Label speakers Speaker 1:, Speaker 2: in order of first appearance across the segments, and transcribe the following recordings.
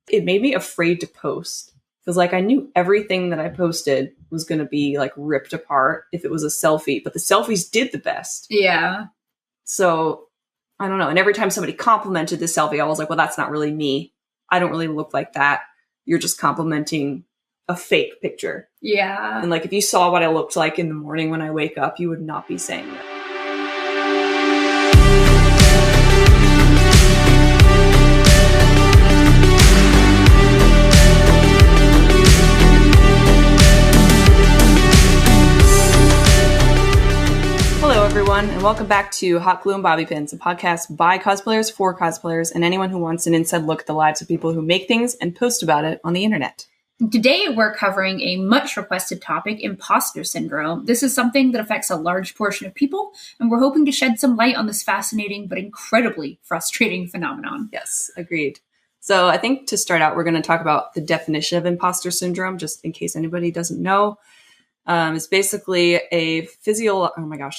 Speaker 1: it made me afraid to post. Because like I knew everything that I posted was going to be like ripped apart if it was a selfie, but the selfies did the best.
Speaker 2: Yeah.
Speaker 1: So I don't know. And every time somebody complimented the selfie, I was like, well, that's not really me. I don't really look like that. You're just complimenting a fake picture.
Speaker 2: Yeah.
Speaker 1: And like if you saw what I looked like in the morning when I wake up, you would not be saying that. Hello, everyone, and welcome back to Hot Glue and Bobby Pins, a podcast by cosplayers for cosplayers and anyone who wants an inside look at the lives of people who make things and post about it on the internet.
Speaker 2: Today, we're covering a much requested topic, imposter syndrome. This is something that affects a large portion of people, and we're hoping to shed some light on this fascinating but incredibly frustrating phenomenon.
Speaker 1: Yes, agreed. So I think to start out, we're going to talk about the definition of imposter syndrome, just in case anybody doesn't know. It's basically a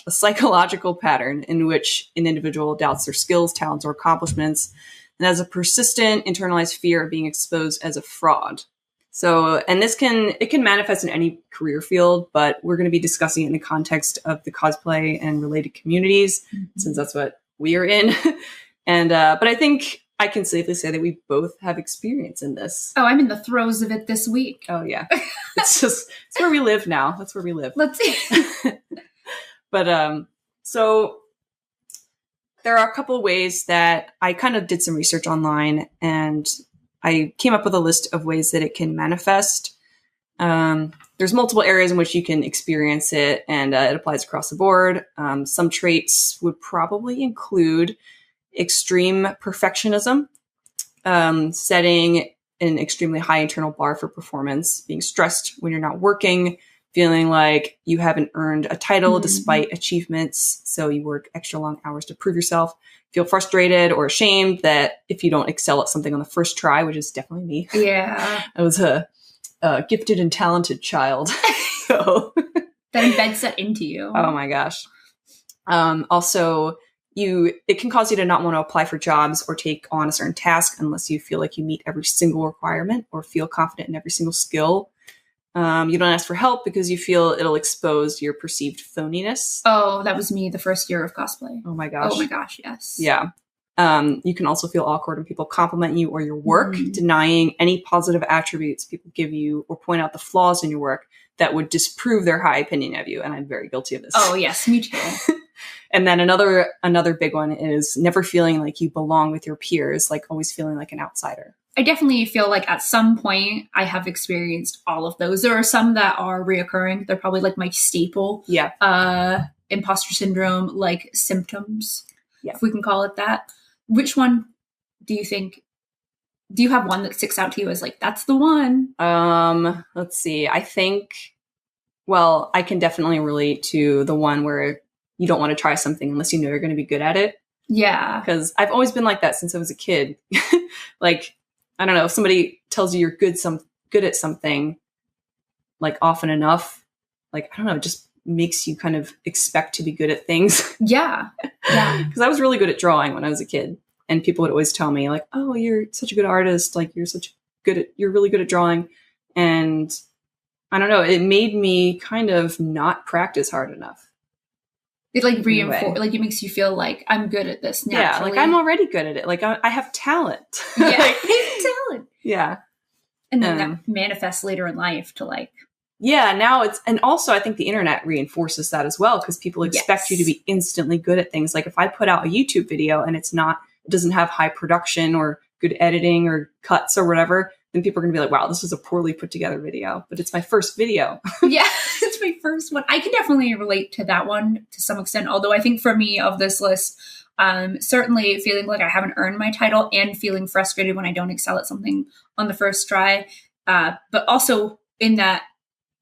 Speaker 1: psychological pattern in which an individual doubts their skills, talents, or accomplishments, and has a persistent internalized fear of being exposed as a fraud. So, and it can manifest in any career field, but we're going to be discussing it in the context of the cosplay and related communities, since that's what we are in. And, but I think I can safely say that we both have experience in this.
Speaker 2: Oh, I'm in the throes of it this week.
Speaker 1: Oh, yeah. It's where we live now. That's where we live.
Speaker 2: Let's see.
Speaker 1: But, so there are a couple of ways that I kind of did some research online and I came up with a list of ways that it can manifest. There's multiple areas in which you can experience it, and it applies across the board. Some traits would probably include extreme perfectionism, setting an extremely high internal bar for performance, being stressed when you're not working, feeling like you haven't earned a title despite achievements, so you work extra long hours to prove yourself, feel frustrated or ashamed that if you don't excel at something on the first try, which is definitely me.
Speaker 2: Yeah.
Speaker 1: I was a gifted and talented child. So
Speaker 2: that embeds that into you.
Speaker 1: Oh my gosh. Also, it can cause you to not want to apply for jobs or take on a certain task unless you feel like you meet every single requirement or feel confident in every single skill. You don't ask for help because you feel it'll expose your perceived phoniness.
Speaker 2: Oh, that was me the first year of cosplay.
Speaker 1: Oh my gosh.
Speaker 2: Oh my gosh, yes.
Speaker 1: Yeah. You can also feel awkward when people compliment you or your work, denying any positive attributes people give you or point out the flaws in your work that would disprove their high opinion of you. And I'm very guilty of this.
Speaker 2: Oh yes, me too.
Speaker 1: And then another big one is never feeling like you belong with your peers, like always feeling like an outsider.
Speaker 2: I definitely feel like at some point I have experienced all of those. There are some that are reoccurring. They're probably like my staple.
Speaker 1: Yeah.
Speaker 2: Imposter syndrome, like symptoms,
Speaker 1: yeah,
Speaker 2: if we can call it that. Which one do you have one that sticks out to you as like, that's the one?
Speaker 1: Let's see. I think, well, I can definitely relate to the one where you don't want to try something unless you know you're going to be good at it.
Speaker 2: Yeah.
Speaker 1: Because I've always been like that since I was a kid. Like, I don't know, if somebody tells you you're good at something, like often enough, like, I don't know, it just makes you kind of expect to be good at things.
Speaker 2: Yeah. Yeah.
Speaker 1: Because I was really good at drawing when I was a kid. And people would always tell me like, oh, you're such a good artist. Like you're really good at drawing. And I don't know, it made me kind of not practice hard enough.
Speaker 2: It like reinforces, like it makes you feel like I'm good at this naturally.
Speaker 1: Yeah, like I'm already good at it. Like I have talent.
Speaker 2: Yeah,
Speaker 1: like,
Speaker 2: I have talent.
Speaker 1: Yeah.
Speaker 2: And then that manifests later in life to like.
Speaker 1: Yeah, now and also I think the internet reinforces that as well because people expect you to be instantly good at things. Like if I put out a YouTube video and it doesn't have high production or good editing or cuts or whatever, then people are going to be like, wow, this is a poorly put together video, but it's my first video.
Speaker 2: Yeah, it's my first one. I can definitely relate to that one to some extent. Although I think for me of this list, certainly feeling like I haven't earned my title and feeling frustrated when I don't excel at something on the first try. But also in that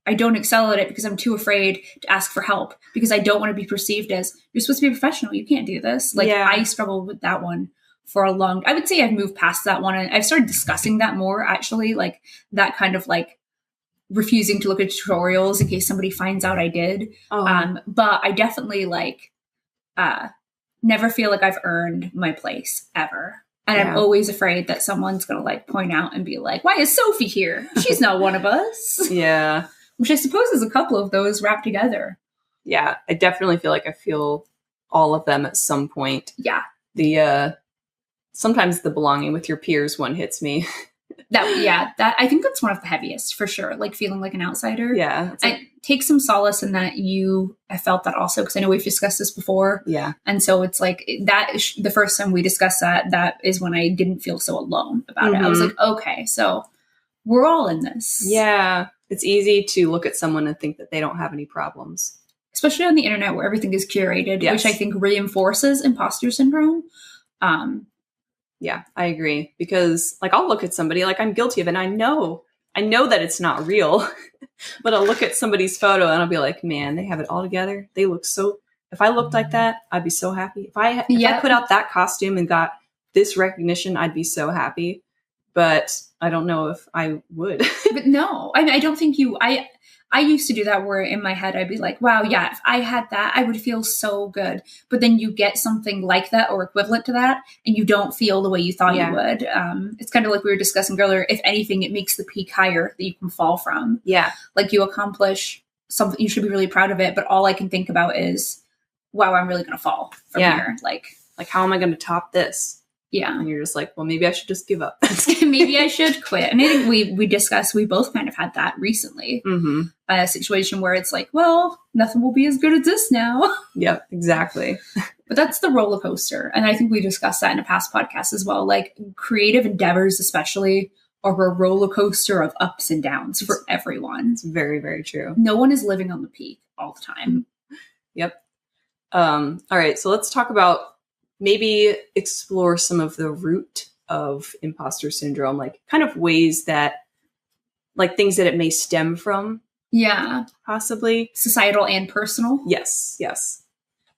Speaker 2: I don't excel at it because I'm too afraid to ask for help because I don't want to be perceived as you're supposed to be a professional. You can't do this. Like I struggled with that one for I would say I've moved past that one and I've started discussing that more actually, like that kind of like refusing to look at tutorials in case somebody finds out I did. But I definitely like never feel like I've earned my place ever. And
Speaker 1: Yeah.
Speaker 2: I'm always afraid that someone's going to like point out and be like, why is Sophie here? She's not one of us.
Speaker 1: Yeah.
Speaker 2: Which I suppose is a couple of those wrapped together.
Speaker 1: Yeah. I definitely feel like I feel all of them at some point.
Speaker 2: Yeah.
Speaker 1: Sometimes the belonging with your peers one hits me.
Speaker 2: That I think that's one of the heaviest for sure. Like feeling like an outsider.
Speaker 1: Yeah.
Speaker 2: I take some solace in that I felt that also, because I know we've discussed this before.
Speaker 1: Yeah.
Speaker 2: And so it's like that the first time we discussed that is when I didn't feel so alone about it. I was like, okay, so we're all in this.
Speaker 1: Yeah. It's easy to look at someone and think that they don't have any problems.
Speaker 2: Especially on the internet where everything is curated,
Speaker 1: Yes.
Speaker 2: which I think reinforces imposter syndrome.
Speaker 1: Yeah, I agree. Because like I'll look at somebody, like I'm guilty of it, and I know that it's not real. But I'll look at somebody's photo and I'll be like, man, they have it all together. They look so, if I looked like that, I'd be so happy. If I put out that costume and got this recognition, I'd be so happy. But I don't know if I would.
Speaker 2: But no, I don't think I used to do that where in my head I'd be like, wow, yeah, if I had that, I would feel so good. But then you get something like that or equivalent to that, and you don't feel the way you thought you would. It's kind of like we were discussing earlier. If anything, it makes the peak higher that you can fall from.
Speaker 1: Yeah.
Speaker 2: Like you accomplish something, you should be really proud of it. But all I can think about is, wow, I'm really going to fall from here. Like,
Speaker 1: how am I going to top this?
Speaker 2: Yeah.
Speaker 1: And you're just like, well, maybe I should just give up.
Speaker 2: Maybe I should quit. And I think we discussed, we both kind of had that recently.
Speaker 1: Mm-hmm.
Speaker 2: A situation where it's like, well, nothing will be as good as this now.
Speaker 1: Yep, exactly.
Speaker 2: But that's the roller coaster. And I think we discussed that in a past podcast as well. Like creative endeavors, especially, are a roller coaster of ups and downs for everyone.
Speaker 1: It's very, very true.
Speaker 2: No one is living on the peak all the time.
Speaker 1: Yep. All right. So let's talk about maybe explore some of the root of imposter syndrome, like kind of ways that, like things that it may stem from.
Speaker 2: Yeah.
Speaker 1: Possibly.
Speaker 2: Societal and personal.
Speaker 1: Yes. Yes.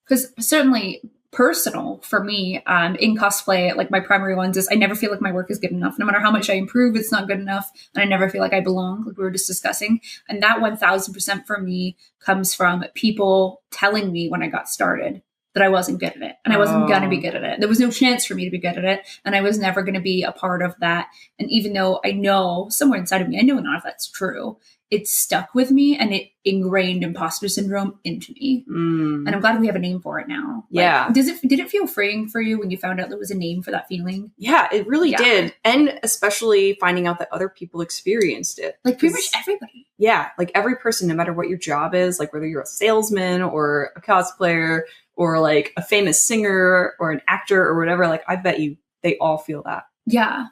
Speaker 2: Because certainly personal for me in cosplay, like my primary ones is I never feel like my work is good enough. No matter how much I improve, it's not good enough. And I never feel like I belong, like we were just discussing. And that 1000% for me comes from people telling me when I got started that I wasn't good at it. And I wasn't going to be good at it. There was no chance for me to be good at it. And I was never going to be a part of that. And even though I know somewhere inside of me, I know none of that's true, it stuck with me and it ingrained imposter syndrome into me. And I'm glad we have a name for it now.
Speaker 1: Yeah.
Speaker 2: Like, did it feel freeing for you when you found out there was a name for that feeling?
Speaker 1: Yeah, it really did. And especially finding out that other people experienced it.
Speaker 2: Like pretty much everybody.
Speaker 1: Yeah. Like every person, no matter what your job is, like whether you're a salesman or a cosplayer or like a famous singer or an actor or whatever, like I bet you they all feel that.
Speaker 2: Yeah.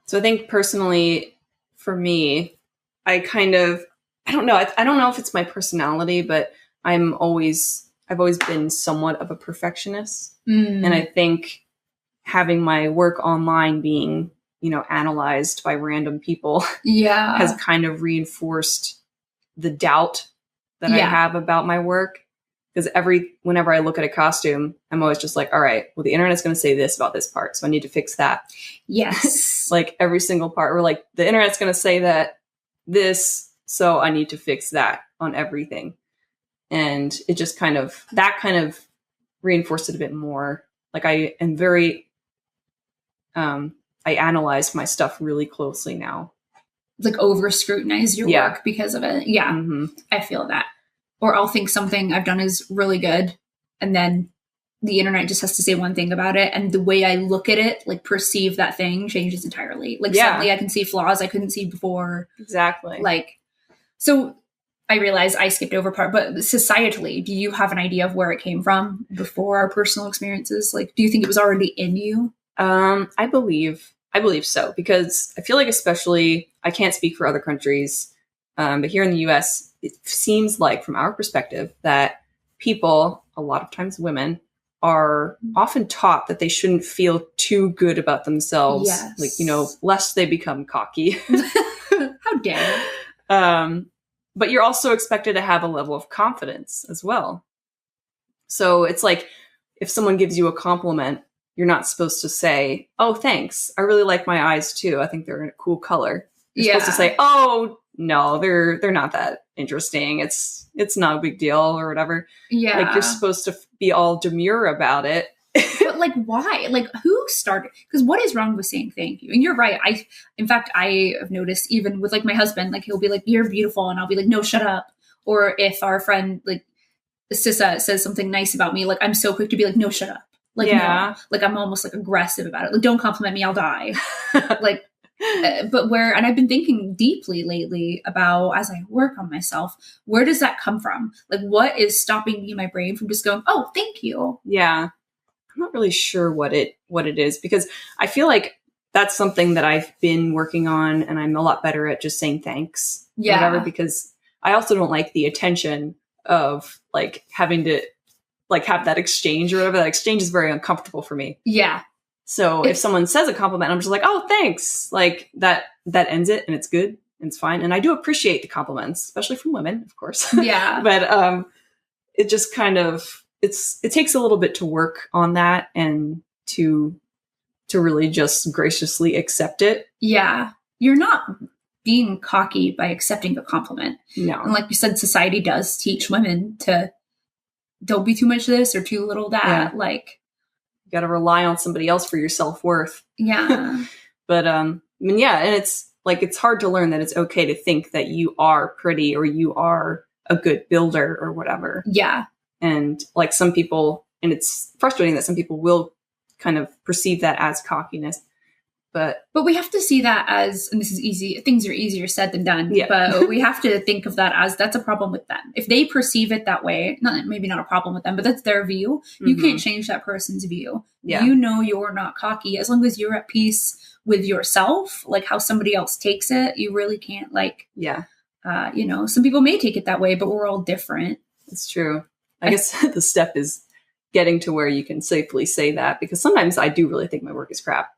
Speaker 1: So I think personally for me, I don't know. I don't know if it's my personality, but I've always been somewhat of a perfectionist. And I think having my work online being, analyzed by random people has kind of reinforced the doubt that I have about my work. Because whenever I look at a costume, I'm always just like, all right, well, the internet's going to say this about this part, so I need to fix that.
Speaker 2: Yes.
Speaker 1: Like every single part, or like the internet's going to say that this, so I need to fix that on everything. And it just kind of reinforced it a bit more. Like I am very, I analyze my stuff really closely now.
Speaker 2: Like over scrutinize your work because of it. Yeah. Mm-hmm. I feel that. Or I'll think something I've done is really good, and then the internet just has to say one thing about it, and the way I look at it, like perceive that thing, changes entirely. Like suddenly I can see flaws I couldn't see before.
Speaker 1: Exactly.
Speaker 2: Like, so I realize I skipped over part, but societally, do you have an idea of where it came from before our personal experiences? Like, do you think it was already in you?
Speaker 1: I believe so, because I feel like, especially, I can't speak for other countries, but here in the US, it seems like from our perspective that people, a lot of times women, are often taught that they shouldn't feel too good about themselves.
Speaker 2: Yes.
Speaker 1: Like, lest they become cocky.
Speaker 2: How dare.
Speaker 1: But you're also expected to have a level of confidence as well. So it's like, if someone gives you a compliment, you're not supposed to say, oh, thanks. I really like my eyes too. I think they're in a cool color. You're supposed to say, oh, no, they're not that interesting. It's not a big deal or whatever.
Speaker 2: Yeah.
Speaker 1: Like you're supposed to be all demure about it.
Speaker 2: But But like, why? Like, who started? Because what is wrong with saying thank you? And you're right. In fact, I have noticed even with like my husband, like he'll be like, "You're beautiful," and I'll be like, "No, shut up." Or if our friend like Sissa says something nice about me, like I'm so quick to be like, "No, shut up." Like, no, like I'm almost like aggressive about it. Like, don't compliment me, I'll die. Like, but and I've been thinking deeply lately about, as I work on myself, where does that come from? Like, what is stopping me in my brain from just going, "Oh, thank you."
Speaker 1: Yeah. I'm not really sure what it is, because I feel like that's something that I've been working on, and I'm a lot better at just saying thanks.
Speaker 2: Yeah.
Speaker 1: Whatever, because I also don't like the attention of like having to like have that exchange or whatever. That exchange is very uncomfortable for me.
Speaker 2: Yeah.
Speaker 1: So if someone says a compliment, I'm just like, "Oh, thanks." Like that ends it, and it's good and it's fine. And I do appreciate the compliments, especially from women, of course.
Speaker 2: Yeah.
Speaker 1: But it just kind of, it takes a little bit to work on that and to really just graciously accept it.
Speaker 2: Yeah. You're not being cocky by accepting a compliment.
Speaker 1: No.
Speaker 2: And like you said, society does teach women to don't be too much this or too little that.
Speaker 1: Yeah.
Speaker 2: Like,
Speaker 1: you got to rely on somebody else for your self-worth.
Speaker 2: Yeah.
Speaker 1: But I mean, yeah, and it's like, it's hard to learn that it's okay to think that you are pretty or you are a good builder or whatever.
Speaker 2: Yeah.
Speaker 1: And like some people, and it's frustrating that some people will kind of perceive that as cockiness. But
Speaker 2: we have to see that as, and this is easy, things are easier said than done,
Speaker 1: yeah.
Speaker 2: But we have to think of that as that's a problem with them. If they perceive it that way, maybe not a problem with them, but that's their view. Mm-hmm. You can't change that person's view. Yeah. You know, you're not cocky. As long as you're at peace with yourself, like how somebody else takes it, you really can't like,
Speaker 1: yeah.
Speaker 2: You know, some people may take it that way, but we're all different.
Speaker 1: It's true. I guess the step is getting to where you can safely say that, because sometimes I do really think my work is crap.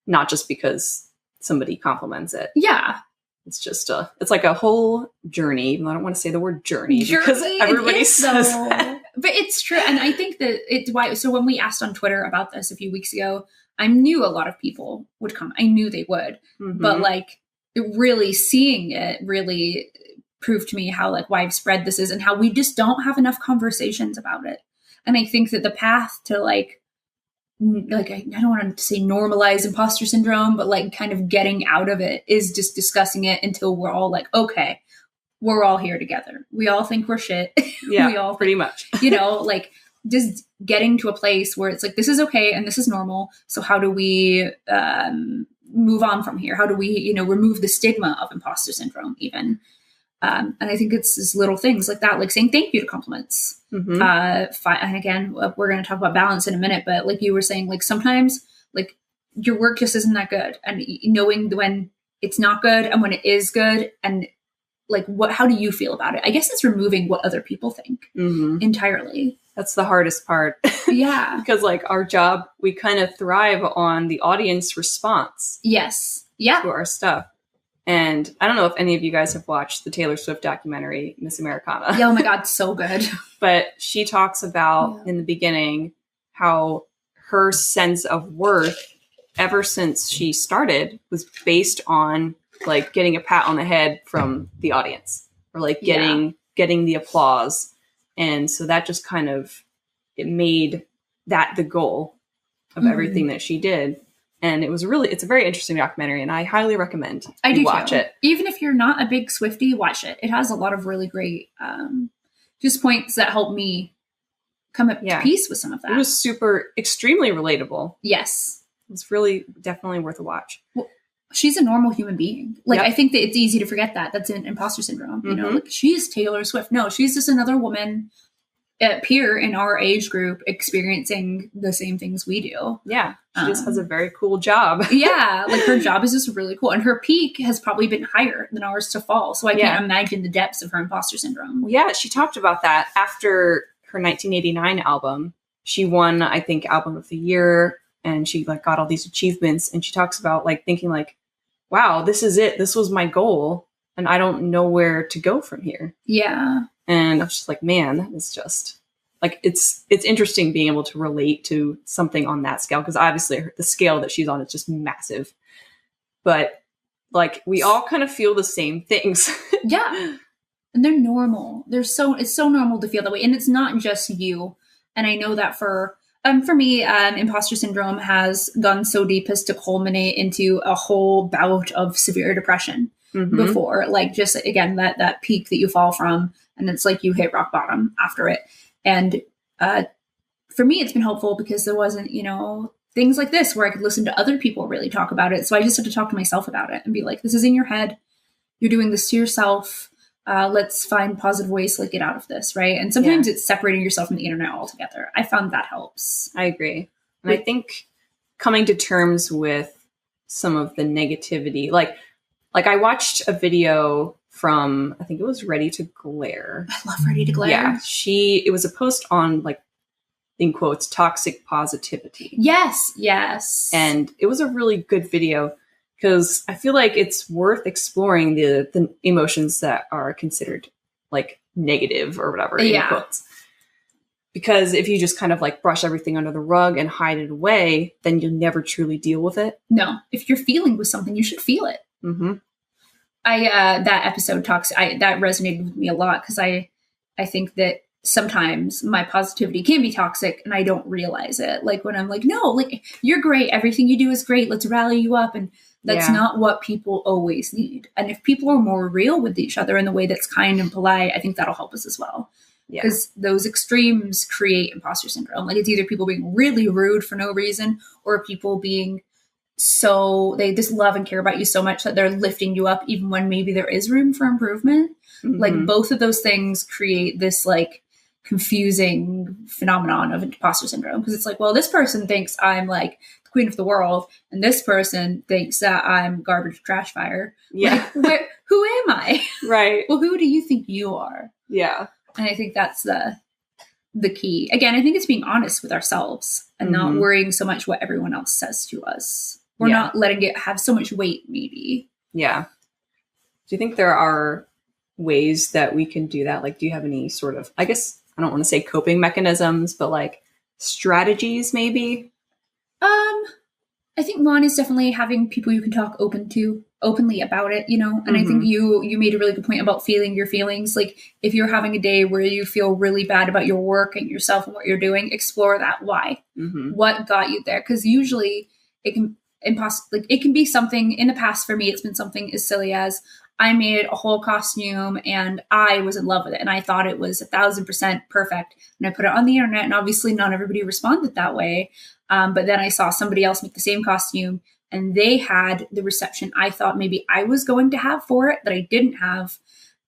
Speaker 1: Not just because somebody compliments it.
Speaker 2: Yeah.
Speaker 1: It's just it's like a whole journey. I don't want to say the word journey because everybody says that.
Speaker 2: But it's true. And I think that it's why. So when we asked on Twitter about this a few weeks ago, I knew a lot of people would come. I knew they would. Mm-hmm. But like really seeing it really proved to me how like widespread this is and how we just don't have enough conversations about it. And I think that the path to like I don't want to say normalize imposter syndrome, but like kind of getting out of it is just discussing it until we're all like, okay, we're all here together. We all think we're shit.
Speaker 1: Yeah,
Speaker 2: we all
Speaker 1: pretty much.
Speaker 2: You know, like just getting to a place where it's like, this is okay and this is normal. So how do we move on from here? How do we, you know, remove the stigma of imposter syndrome even? And I think it's just little things like that, like saying thank you to compliments. Mm-hmm. And again, we're going to talk about balance in a minute, but like you were saying, like sometimes like your work just isn't that good, and knowing when it's not good and when it is good, and like how do you feel about it? I guess it's removing what other people think entirely.
Speaker 1: That's the hardest part.
Speaker 2: Yeah.
Speaker 1: Because like our job, we kind of thrive on the audience response.
Speaker 2: Yes. Yeah.
Speaker 1: To our stuff. And I don't know if any of you guys have watched the Taylor Swift documentary, Miss Americana.
Speaker 2: Yeah, oh my God, so good.
Speaker 1: But she talks about in the beginning how her sense of worth ever since she started was based on like getting a pat on the head from the audience or like getting the applause. And so that just kind of, it made that the goal of everything that she did. And it's a very interesting documentary, and I highly recommend you watch it. Even
Speaker 2: if you're not a big Swiftie, watch it. It has a lot of really great just points that help me come up to peace with some of that.
Speaker 1: It was extremely relatable.
Speaker 2: Yes.
Speaker 1: It's really definitely worth a watch.
Speaker 2: Well, she's a normal human being. Like, I think that it's easy to forget that. That's an imposter syndrome. You know, like she's Taylor Swift. No, she's just another woman, peer in our age group, experiencing the same things we do.
Speaker 1: Yeah. She just has a very cool job.
Speaker 2: Yeah. Like her job is just really cool. And her peak has probably been higher than ours to fall. So I can't imagine the depths of her imposter syndrome.
Speaker 1: Well, yeah. She talked about that after her 1989 album. She won, I think, Album of the Year, and she like got all these achievements. And she talks about like thinking like, wow, this is it. This was my goal. And I don't know where to go from here.
Speaker 2: Yeah.
Speaker 1: And I was just like, man, that is just like, it's interesting being able to relate to something on that scale. Cause obviously the scale that she's on is just massive, but like we all kind of feel the same things.
Speaker 2: Yeah. And they're normal. It's so normal to feel that way. And it's not just you. And I know that for For me, imposter syndrome has gone so deep as to culminate into a whole bout of severe depression before. Like, just again, that peak that you fall from, and it's like you hit rock bottom after it. And for me, it's been helpful because there wasn't, things like this where I could listen to other people really talk about it. So I just had to talk to myself about it and be like, this is in your head. You're doing this to yourself. Let's find positive ways to get out of this, right? And sometimes it's separating yourself from the internet altogether. I found that helps.
Speaker 1: I agree. And I think coming to terms with some of the negativity, like I watched a video from, I think it was Ready to Glare.
Speaker 2: I love Ready to Glare.
Speaker 1: Yeah. It was a post on in quotes, toxic positivity.
Speaker 2: Yes.
Speaker 1: And it was a really good video because I feel like it's worth exploring the emotions that are considered negative or whatever, in quotes. Because if you just kind of brush everything under the rug and hide it away, then you'll never truly deal with it.
Speaker 2: No, if you're feeling with something, you should feel it.
Speaker 1: Mm-hmm.
Speaker 2: That episode that resonated with me a lot because I think that sometimes my positivity can be toxic and I don't realize it. Like when I'm like, no, you're great. Everything you do is great. Let's rally you up. And that's not what people always need. And if people are more real with each other in the way that's kind and polite, I think that'll help us as well. Because those extremes create imposter syndrome. It's either people being really rude for no reason or people being they just love and care about you so much that they're lifting you up even when maybe there is room for improvement. Mm-hmm. Both of those things create this confusing phenomenon of imposter syndrome because it's well, this person thinks I'm the queen of the world and this person thinks that I'm garbage trash fire. Who am I?
Speaker 1: Right.
Speaker 2: Well, who do you think you are?
Speaker 1: Yeah.
Speaker 2: And I think that's the key. Again, I think it's being honest with ourselves and not worrying so much what everyone else says to us. We're not letting it have so much weight, maybe.
Speaker 1: Yeah. Do you think there are ways that we can do that? Do you have any sort of, I guess, I don't want to say coping mechanisms, but strategies maybe?
Speaker 2: I think one is definitely having people you can talk openly about it, and I think you made a really good point about feeling your feelings. If you're having a day where you feel really bad about your work and yourself and what you're doing, explore that. Why? What got you there? Because usually it can it can be something in the past. For me, it's been something as silly as I made a whole costume and I was in love with it and I thought it was 1,000% perfect. And I put it on the internet and obviously not everybody responded that way. But then I saw somebody else make the same costume and they had the reception I thought maybe I was going to have for it that I didn't have.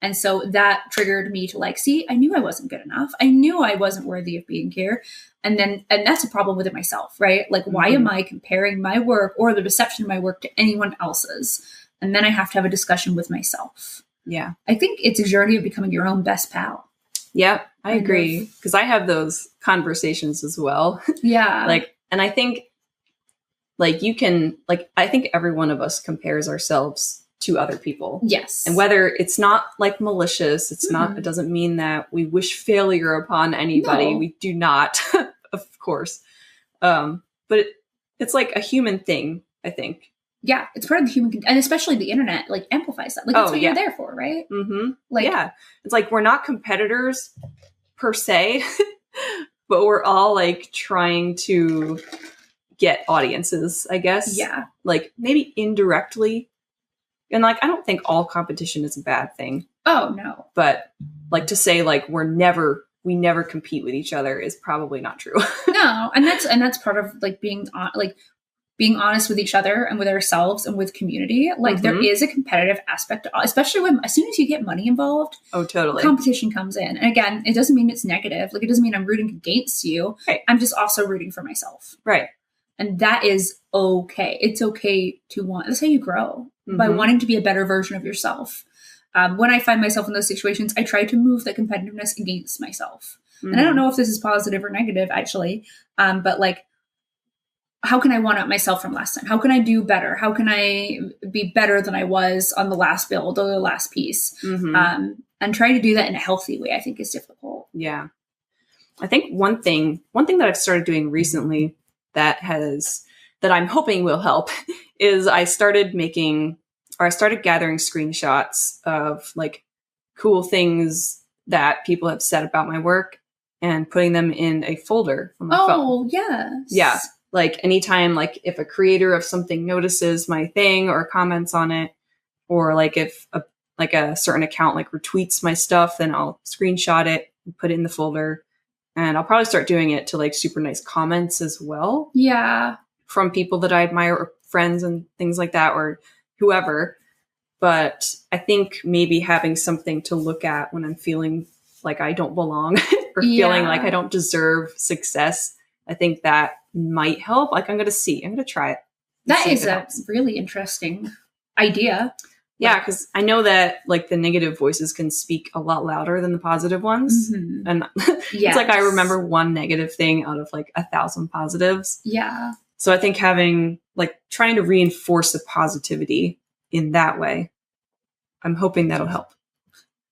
Speaker 2: And so that triggered me to see, I knew I wasn't good enough. I knew I wasn't worthy of being here. And that's a problem with it myself, right? Why am I comparing my work or the reception of my work to anyone else's? And then I have to have a discussion with myself. Yeah. I think it's a journey of becoming your own best pal.
Speaker 1: Yeah, I agree. Because I have those conversations as well.
Speaker 2: Yeah.
Speaker 1: And I think you can, I think every one of us compares ourselves to other people.
Speaker 2: Yes.
Speaker 1: And whether it's not malicious, it's not, it doesn't mean that we wish failure upon anybody. No. We do not, of course. But it's a human thing, I think.
Speaker 2: Yeah, it's part of the human, and especially the internet, amplifies that. That's what you're there for, right?
Speaker 1: Mm-hmm. It's we're not competitors per se, but we're all trying to get audiences, I guess.
Speaker 2: Yeah.
Speaker 1: Maybe indirectly. And I don't think all competition is a bad thing.
Speaker 2: Oh, no.
Speaker 1: But to say we never compete with each other is probably not true.
Speaker 2: No, and that's part of being honest with each other and with ourselves and with community. There is a competitive aspect, especially as soon as you get money involved. Oh, totally. Competition comes in. And again, it doesn't mean it's negative. It doesn't mean I'm rooting against you.
Speaker 1: Right.
Speaker 2: I'm just also rooting for myself.
Speaker 1: Right.
Speaker 2: And that is okay. It's okay to want. That's how you grow, by wanting to be a better version of yourself. When I find myself in those situations, I try to move the competitiveness against myself. And I don't know if this is positive or negative, actually. But how can I one up myself from last time? How can I do better? How can I be better than I was on the last build or the last piece? And trying to do that in a healthy way, I think, is difficult.
Speaker 1: Yeah. I think one thing that I've started doing recently that I'm hoping will help is I started gathering screenshots of cool things that people have said about my work and putting them in a folder on my phone.
Speaker 2: Oh, yes.
Speaker 1: Yeah. Like anytime, like if a creator of something notices my thing or comments on it, or like if a certain account like retweets my stuff, then I'll screenshot it and put it in the folder. And I'll probably start doing it to like super nice comments as well.
Speaker 2: Yeah.
Speaker 1: From people that I admire, or friends and things like that, or whoever. But I think maybe having something to look at when I'm feeling like I don't belong or feeling like I don't deserve success, I think that might help. Like I'm going to try it.
Speaker 2: That is a really interesting idea.
Speaker 1: Yeah, because I know that like the negative voices can speak a lot louder than the positive ones. Mm-hmm. And it's like I remember one negative thing out of like 1,000 positives.
Speaker 2: Yeah.
Speaker 1: So I think having like trying to reinforce the positivity in that way, I'm hoping that'll help.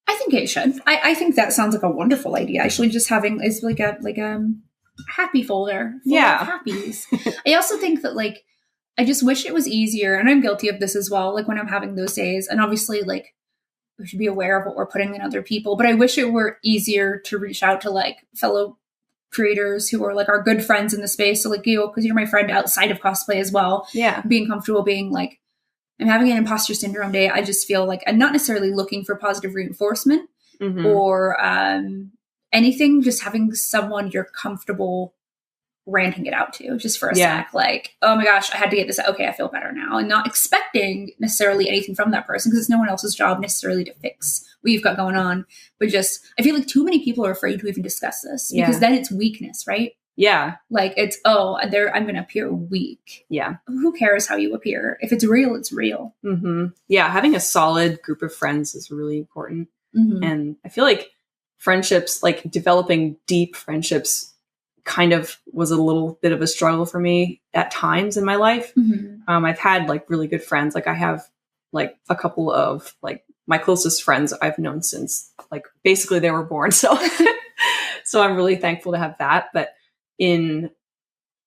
Speaker 2: I think it should. I think that sounds like a wonderful idea. Actually, just having is like a happy folder full of happies. I also think that like I just wish it was easier, and I'm guilty of this as well. Like when I'm having those days, and obviously like we should be aware of what we're putting in other people, but I wish it were easier to reach out to like fellow creators who are like our good friends in the space. So like you, because you're my friend outside of cosplay as well.
Speaker 1: Yeah.
Speaker 2: Being comfortable being like, I'm having an imposter syndrome day. I just feel like I'm not necessarily looking for positive reinforcement or anything, just having someone you're comfortable ranting it out to just for a sec. Like, oh my gosh, I had to get this. Okay, I feel better now. And not expecting necessarily anything from that person, because it's no one else's job necessarily to fix what you've got going on. But just, I feel like too many people are afraid to even discuss this because then it's weakness, right?
Speaker 1: Yeah.
Speaker 2: Like it's, I'm going to appear weak.
Speaker 1: Yeah.
Speaker 2: Who cares how you appear? If it's real, it's real.
Speaker 1: Mm-hmm. Yeah. Having a solid group of friends is really important. Mm-hmm. And I feel like friendships, like developing deep friendships, kind of was a little bit of a struggle for me at times in my life. Mm-hmm. I've had like really good friends. Like I have like a couple of like my closest friends I've known since like basically they were born. So, so I'm really thankful to have that. But in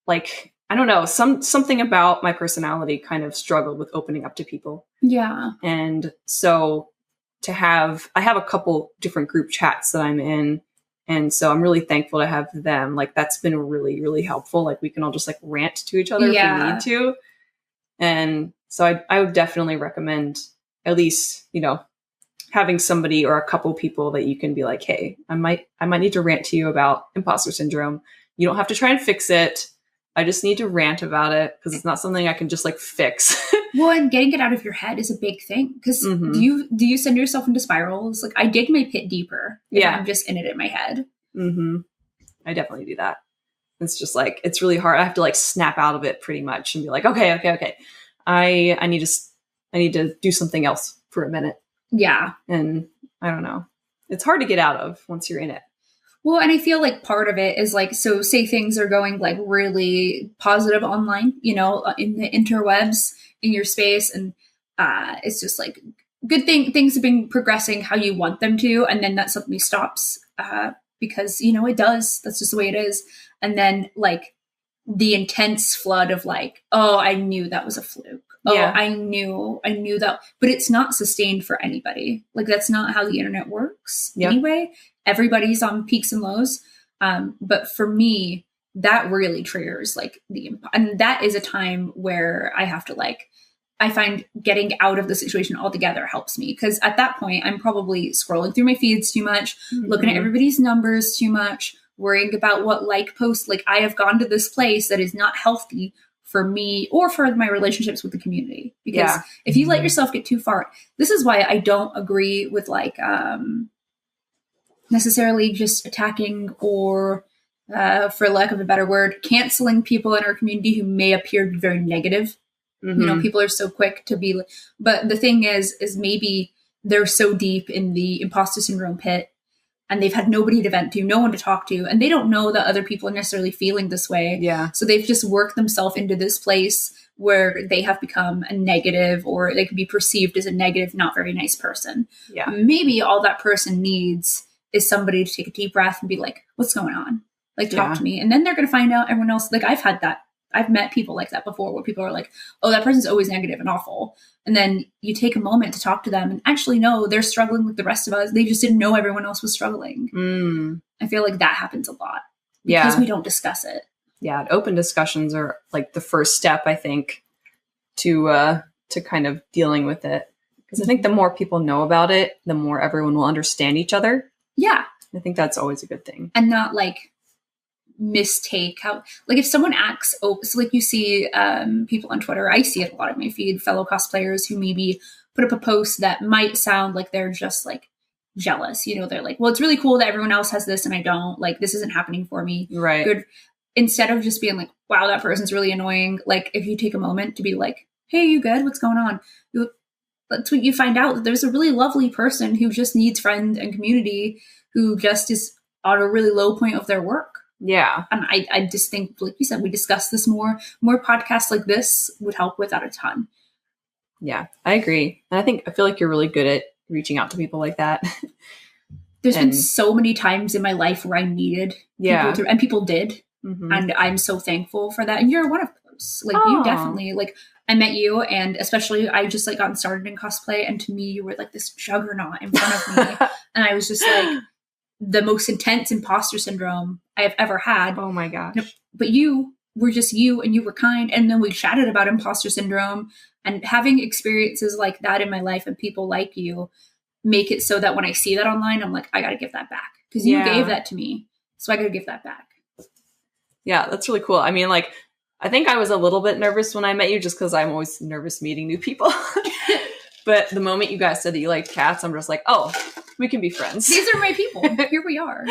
Speaker 1: like, I don't know, something about my personality kind of struggled with opening up to people.
Speaker 2: Yeah.
Speaker 1: And so I have a couple different group chats that I'm in. And so I'm really thankful to have them. Like that's been really, really helpful. Like we can all just like rant to each other if we need to. And so I would definitely recommend at least, you know, having somebody or a couple people that you can be like, hey, I might need to rant to you about imposter syndrome. You don't have to try and fix it. I just need to rant about it because it's not something I can just like fix.
Speaker 2: Well, and getting it out of your head is a big thing because do you send yourself into spirals? Like I dig my pit deeper. I'm just in it in my head. Mm-hmm.
Speaker 1: I definitely do that. It's just like, it's really hard. I have to like snap out of it pretty much and be like, okay. I need to do something else for a minute.
Speaker 2: Yeah.
Speaker 1: And I don't know. It's hard to get out of once you're in it.
Speaker 2: Well, and I feel like part of it is like, so say things are going like really positive online, you know, in the interwebs, in your space. And it's just like good things have been progressing how you want them to. And then that suddenly stops because, you know, it does. That's just the way it is. And then like the intense flood of like, oh, I knew that was a fluke. Oh, I knew that. But it's not sustained for anybody. Like that's not how the internet works anyway. Everybody's on peaks and lows. But for me, that really triggers like and that is a time where I have to like, I find getting out of the situation altogether helps me. Cause at that point I'm probably scrolling through my feeds too much, looking at everybody's numbers too much, worrying about what like post, like I have gone to this place that is not healthy for me or for my relationships with the community. Because if you let yourself get too far, this is why I don't agree with like, necessarily just attacking or, for lack of a better word, canceling people in our community who may appear to be very negative. Mm-hmm. You know, people are so quick to be, but the thing is maybe they're so deep in the imposter syndrome pit and they've had nobody to vent to, no one to talk to, and they don't know that other people are necessarily feeling this way. Yeah. So they've just worked themselves into this place where they have become a negative, or they could be perceived as a negative, not very nice person. Yeah. Maybe all that person needs is somebody to take a deep breath and be like, what's going on? Like, talk to me. And then they're going to find out everyone else. Like I've had that I've met people like that before, where people are like, oh, that person's always negative and awful. And then you take a moment to talk to them and actually no, they're struggling like the rest of us. They just didn't know everyone else was struggling. I feel like that happens a lot because we don't discuss it. Yeah.
Speaker 1: Open discussions are like the first step, I think, to kind of dealing with it. Because I think the more people know about it, the more everyone will understand each other.
Speaker 2: Yeah.
Speaker 1: I think that's always a good thing.
Speaker 2: And not like mistake how, like if someone acts, so like you see people on Twitter, I see it a lot of my feed, fellow cosplayers who maybe put up a post that might sound like they're just like jealous. You know, they're like, well, it's really cool that everyone else has this and I don't. Like, this isn't happening for me.
Speaker 1: Right.
Speaker 2: Good. Instead of just being like, wow, that person's really annoying. Like, if you take a moment to be like, hey, you good? What's going on? That's when you find out that there's a really lovely person who just needs friends and community, who just is on a really low point of their work.
Speaker 1: Yeah.
Speaker 2: And I just think, like you said, we discuss this more podcasts like this would help with that a ton.
Speaker 1: Yeah, I agree. And I feel like you're really good at reaching out to people like that.
Speaker 2: There's been so many times in my life where I needed people to, and people did. And I'm so thankful for that. And you're one of those. Like, you definitely, like, I met you, and especially I just like gotten started in cosplay, and to me you were like this juggernaut in front of me. And I was just like the most intense imposter syndrome I have ever had.
Speaker 1: Oh my gosh.
Speaker 2: But you were just you, and you were kind. And then we chatted about imposter syndrome, and having experiences like that in my life and people like you make it so that when I see that online, I'm like, I got to give that back, because you gave that to me. So I got to give that back.
Speaker 1: Yeah, that's really cool. I mean, like, I think I was a little bit nervous when I met you, just because I'm always nervous meeting new people. But the moment you guys said that you liked cats, I'm just like, oh, we can be friends.
Speaker 2: These are my people. Here we are.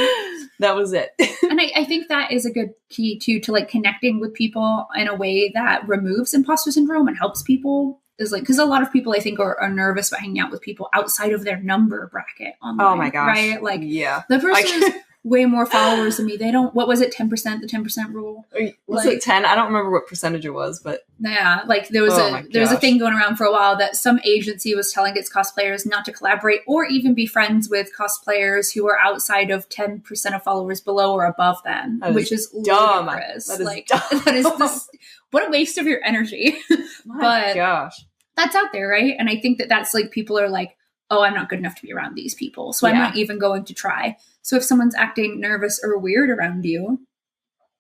Speaker 1: That was it.
Speaker 2: And I think that is a good key too, to like connecting with people in a way that removes imposter syndrome and helps people. Is like, because a lot of people I think are nervous about hanging out with people outside of their number bracket online.
Speaker 1: Oh my gosh.
Speaker 2: Right? Like, the person is way more followers than me. They don't, what was it, 10%, the 10% rule?
Speaker 1: Was it 10? I don't remember what percentage it was, but
Speaker 2: yeah, like there was a thing going around for a while that some agency was telling its cosplayers not to collaborate or even be friends with cosplayers who are outside of 10% of followers below or above them, which is
Speaker 1: dumb.
Speaker 2: Ludicrous.
Speaker 1: That is
Speaker 2: like
Speaker 1: dumb.
Speaker 2: That is this, what a waste of your energy.
Speaker 1: My gosh.
Speaker 2: That's out there, right? And I think that that's like, people are like, oh, I'm not good enough to be around these people, so I'm not even going to try. So if someone's acting nervous or weird around you,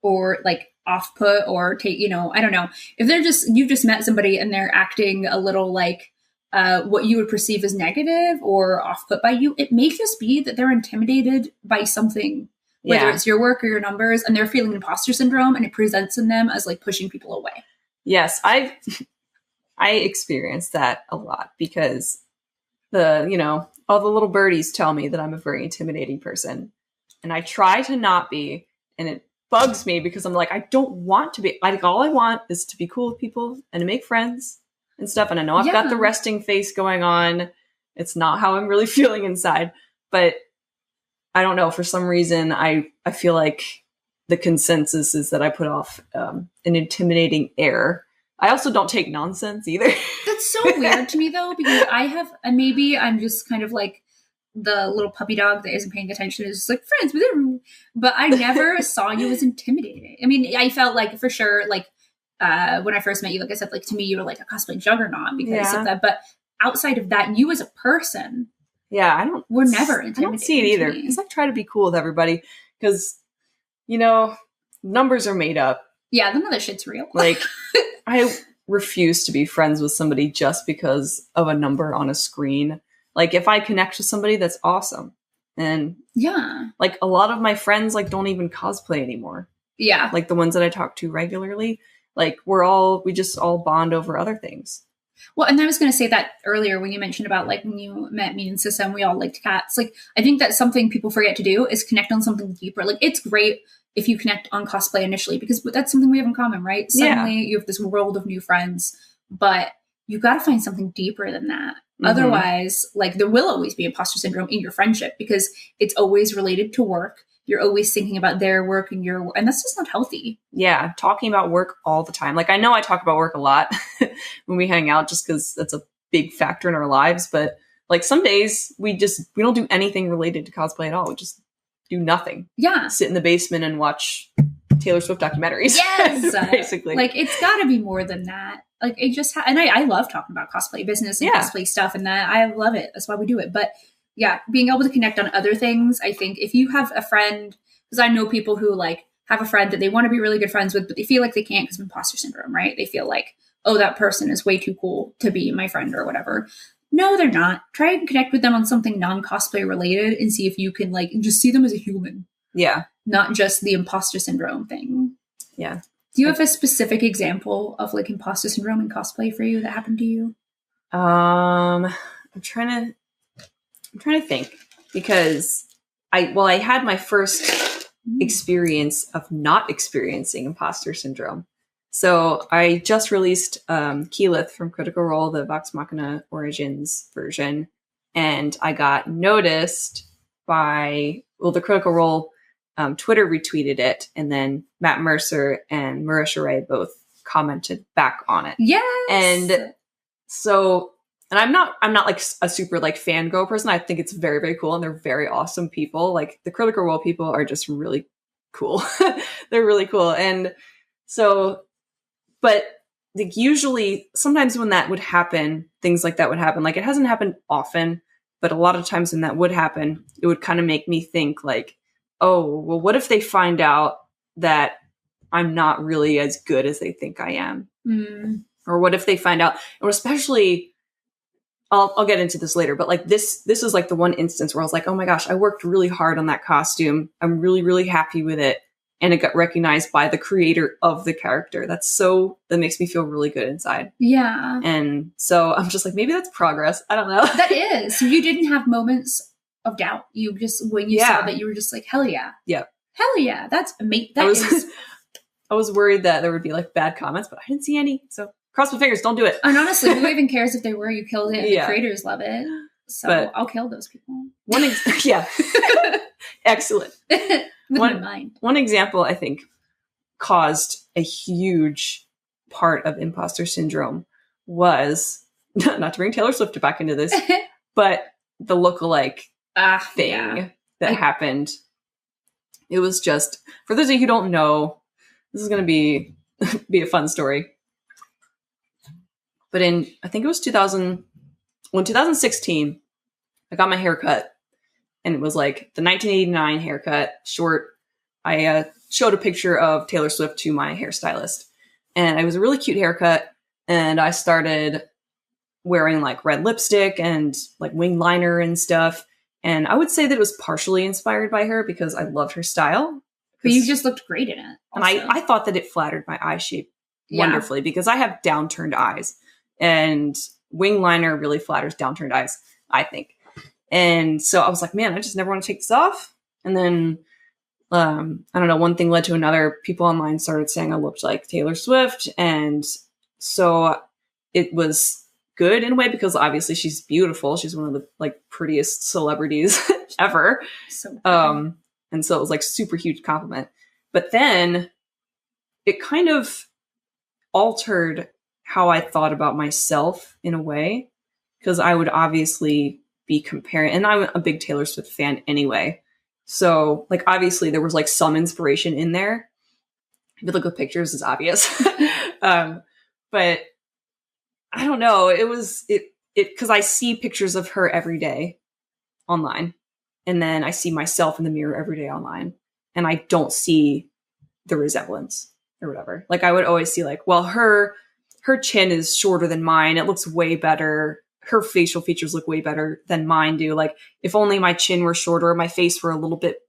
Speaker 2: or like off put, or take, you know, I don't know, if they're just, you've just met somebody and they're acting a little like what you would perceive as negative or off put by you, it may just be that they're intimidated by something, whether it's your work or your numbers, and they're feeling imposter syndrome, and it presents in them as like pushing people away.
Speaker 1: Yes, I experienced that a lot, because all the little birdies tell me that I'm a very intimidating person, and I try to not be, and it bugs me because I'm like, I don't want to be. Like, all I want is to be cool with people and to make friends and stuff. And I know I've got the resting face going on. It's not how I'm really feeling inside, but I don't know. For some reason, I feel like the consensus is that I put off an intimidating air. I also don't take nonsense either.
Speaker 2: That's so weird to me, though, because I have, and maybe I'm just kind of like the little puppy dog that isn't paying attention, is just like friends with everyone. But I never saw you as intimidating. I mean, I felt like, for sure, like when I first met you, like I said, like to me, you were like a cosplay juggernaut because of that. But outside of that, you as a person, we're never intimidating.
Speaker 1: I don't see it either, because I try to be cool with everybody, because, numbers are made up.
Speaker 2: Yeah, none of that shit's real.
Speaker 1: Like, I refuse to be friends with somebody just because of a number on a screen. Like, if I connect with somebody, that's awesome. And like, a lot of my friends like don't even cosplay anymore. Yeah. Like the ones that I talk to regularly, like we just all bond over other things.
Speaker 2: Well, and I was going to say that earlier when you mentioned about like when you met me and Sissa and we all liked cats. Like, I think that's something people forget to do is connect on something deeper. Like, it's great if you connect on cosplay initially, because that's something we have in common, right? Suddenly you have this world of new friends, but you got to find something deeper than that. Mm-hmm. Otherwise, like, there will always be imposter syndrome in your friendship because it's always related to work. You're always thinking about their work and your work, and that's just not healthy. Yeah. Talking about work all the time. Like, I know I talk about work a lot when we hang out, just because that's a big factor in our lives. But like, some days we don't do anything related to cosplay at all. We just do nothing. Yeah. Sit in the basement and watch
Speaker 1: Taylor Swift documentaries.
Speaker 2: Yes.
Speaker 1: Basically.
Speaker 2: Like, it's got to be more than that. Like, it just, and I love talking about cosplay business and cosplay stuff, and that I love it. That's why we do it. But yeah, being able to connect on other things, I think if you have a friend, because I know people who like have a friend that they want to be really good friends with, but they feel like they can't because of imposter syndrome, right? They feel like, oh, that person is way too cool to be my friend or whatever. No, they're not. Try and connect with them on something non-cosplay related and see if you can like just see them as a human. Yeah. Not just the imposter syndrome thing.
Speaker 1: Yeah.
Speaker 2: Do you have a specific example of like imposter syndrome in cosplay for you that happened to you?
Speaker 1: I'm trying to think, because I had my first experience of not experiencing imposter syndrome. So I just released Keyleth from Critical Role, the Vox Machina Origins version, and I got noticed by, the Critical Role Twitter retweeted it, and then Matt Mercer and Marisha Ray both commented back on it.
Speaker 2: Yes.
Speaker 1: And so, and I'm not like a super like fangirl person. I think it's very, very cool, and they're very awesome people. Like the Critical Role people are just really cool. They're really cool. And so, but like usually sometimes when that would happen, things like that would happen. Like it hasn't happened often, but a lot of times when that would happen, it would kind of make me think like, oh, well, what if they find out that I'm not really as good as they think I am? Or what if they find out, or especially, I'll get into this later, but like this is like the one instance where I was like, oh my gosh, I worked really hard on that costume. I'm really, really happy with it. And it got recognized by the creator of the character. That makes me feel really good inside.
Speaker 2: Yeah.
Speaker 1: And so I'm just like, maybe that's progress. I don't know.
Speaker 2: That is. So you didn't have moments of doubt. You just, when you saw that, you were just like, hell yeah.
Speaker 1: Yeah.
Speaker 2: Hell yeah. That's amazing.
Speaker 1: I was worried that there would be like bad comments, but I didn't see any. So cross my fingers, don't do it.
Speaker 2: And honestly, who even cares if they were? You killed it and the creators love it. So but I'll kill those people.
Speaker 1: Excellent. One example I think caused a huge part of imposter syndrome was, not to bring Taylor Swift back into this, but the lookalike thing that happened. It was just, for those of you who don't know, this is going to be a fun story. But I think it was 2016, I got my hair cut. And it was like the 1989 haircut, short. I showed a picture of Taylor Swift to my hairstylist. And it was a really cute haircut. And I started wearing like red lipstick and like wing liner and stuff. And I would say that it was partially inspired by her because I loved her style.
Speaker 2: But you just looked great in it.
Speaker 1: Also. And I thought that it flattered my eye shape wonderfully because I have downturned eyes. And wing liner really flatters downturned eyes, I think. And so I was like, man, I just never want to take this off. And then, I don't know, one thing led to another. People online started saying I looked like Taylor Swift. And so it was good in a way because obviously she's beautiful. She's one of the like prettiest celebrities ever. And so it was like super huge compliment. But then it kind of altered how I thought about myself in a way, because I would obviously be comparing, and I'm a big Taylor Swift fan anyway. So like, obviously there was like some inspiration in there. If you look at pictures, it's obvious. But I don't know. It was because I see pictures of her every day online. And then I see myself in the mirror every day online. And I don't see the resemblance or whatever. Like I would always see like, well, her chin is shorter than mine. It looks way better. Her facial features look way better than mine do. Like if only my chin were shorter, my face were a little bit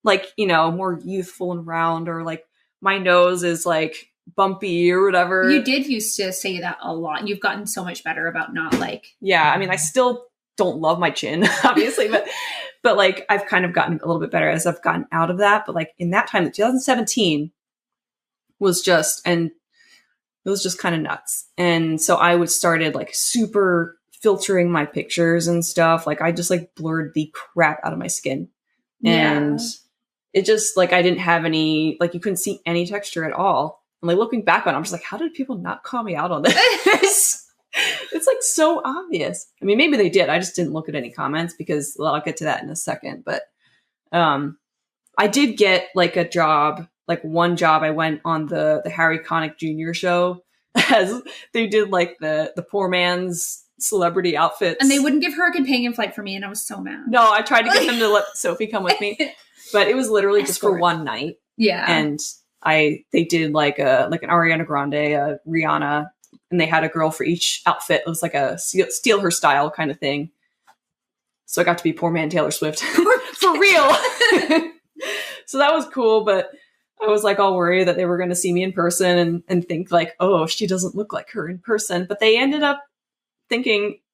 Speaker 1: like, you know, more youthful and round, or like my nose is like bumpy or whatever.
Speaker 2: You did used to say that a lot. You've gotten so much better about not like.
Speaker 1: Yeah. I mean, I still don't love my chin, obviously, but like I've kind of gotten a little bit better as I've gotten out of that. But like in that time, 2017 was just, and it was just kind of nuts. And so I would started like super filtering my pictures and stuff. Like I just like blurred the crap out of my skin. And it just like, I didn't have any, like you couldn't see any texture at all. And like looking back on it, I'm just like, how did people not call me out on this? It's like so obvious. I mean, maybe they did. I just didn't look at any comments because, well, I'll get to that in a second. But I did get like a job like one job I went on the Harry Connick Jr. show as they did like the poor man's celebrity outfits.
Speaker 2: And they wouldn't give her a companion flight for me, and I was so mad.
Speaker 1: No, I tried to get them to let Sophie come with me, but it was literally just for one night.
Speaker 2: Yeah.
Speaker 1: And they did like an Ariana Grande, a Rihanna, and they had a girl for each outfit. It was like a steal her style kind of thing. So I got to be poor man Taylor Swift for real. So that was cool, but I was like all worried that they were going to see me in person and think like, oh, she doesn't look like her in person. But they ended up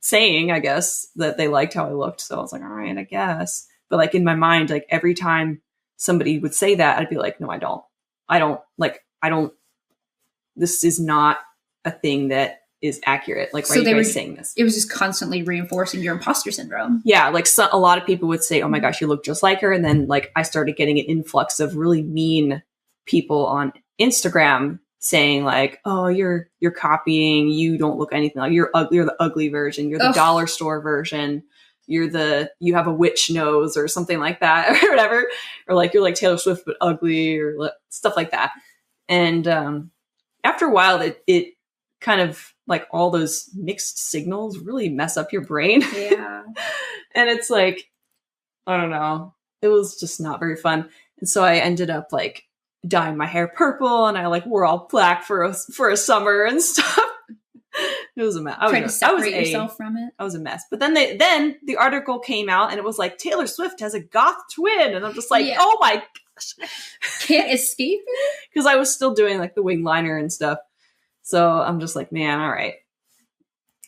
Speaker 1: saying, I guess, that they liked how I looked. So I was like, all right, I guess. But like in my mind, like every time somebody would say that, I'd be like, no, I don't, this is not a thing that is accurate. Like, why are you guys saying this?
Speaker 2: It was just constantly reinforcing your imposter syndrome.
Speaker 1: Yeah. Like a lot of people would say, oh my gosh, you look just like her. And then like I started getting an influx of really mean people on Instagram saying like, oh, you're copying, you don't look anything like, you're the ugly version, you're the dollar store version, you have a witch nose or something like that or whatever, or like you're like Taylor Swift but ugly or stuff like that. And after a while it kind of like all those mixed signals really mess up your brain.
Speaker 2: Yeah.
Speaker 1: And it's like, I don't know, it was just not very fun. And so I ended up like dyeing my hair purple, and I like wore all black for a summer and stuff. It was a mess.
Speaker 2: Trying to separate yourself from it.
Speaker 1: I was a mess. But then the article came out, and it was like Taylor Swift has a goth twin, and I'm just like, oh my gosh,
Speaker 2: can't escape it.
Speaker 1: Because I was still doing like the wing liner and stuff. So I'm just like, man, all right.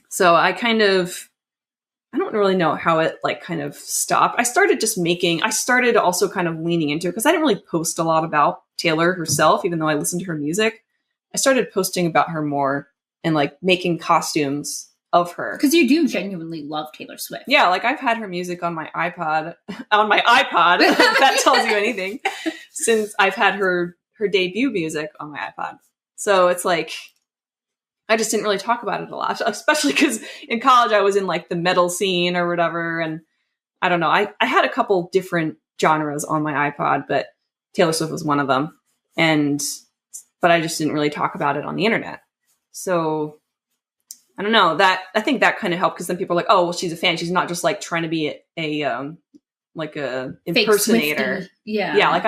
Speaker 1: So I don't really know how it like kind of stopped. I started also kind of leaning into it because I didn't really post a lot about Taylor herself, even though I listened to her music. I started posting about her more and like making costumes of her.
Speaker 2: Because you do genuinely love Taylor Swift.
Speaker 1: Yeah, like I've had her music on my iPod, if that tells you anything, since I've had her debut music on my iPod. So it's like, I just didn't really talk about it a lot, especially because in college I was in like the metal scene or whatever. And I don't know, I had a couple different genres on my iPod, but Taylor Swift was one of them. But I just didn't really talk about it on the internet. So I don't know, I think that kind of helped because then people are like, oh, well, she's a fan. She's not just like trying to be a impersonator.
Speaker 2: Yeah.
Speaker 1: Yeah. Like